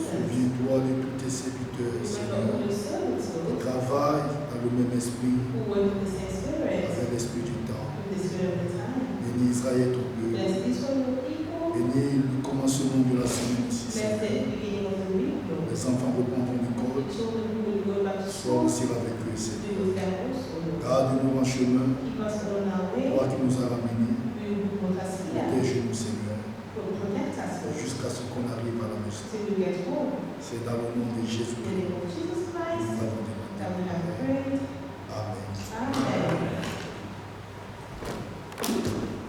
souviens-toi de tous tes serviteurs, Seigneur, qui travaillent dans le même esprit, avec l'esprit du temps. Bénis Israël, ton peuple. Bénis le commencement de la semaine aussi, Seigneur. Les enfants reprendront l'école. Sois aussi avec eux, Seigneur. Garde-nous en chemin. Toi qui nous as ramenés. Protège-nous, Seigneur. Jusqu'à ce qu'on arrive à la maison. C'est dans le nom de Jésus-Christ. Nous avons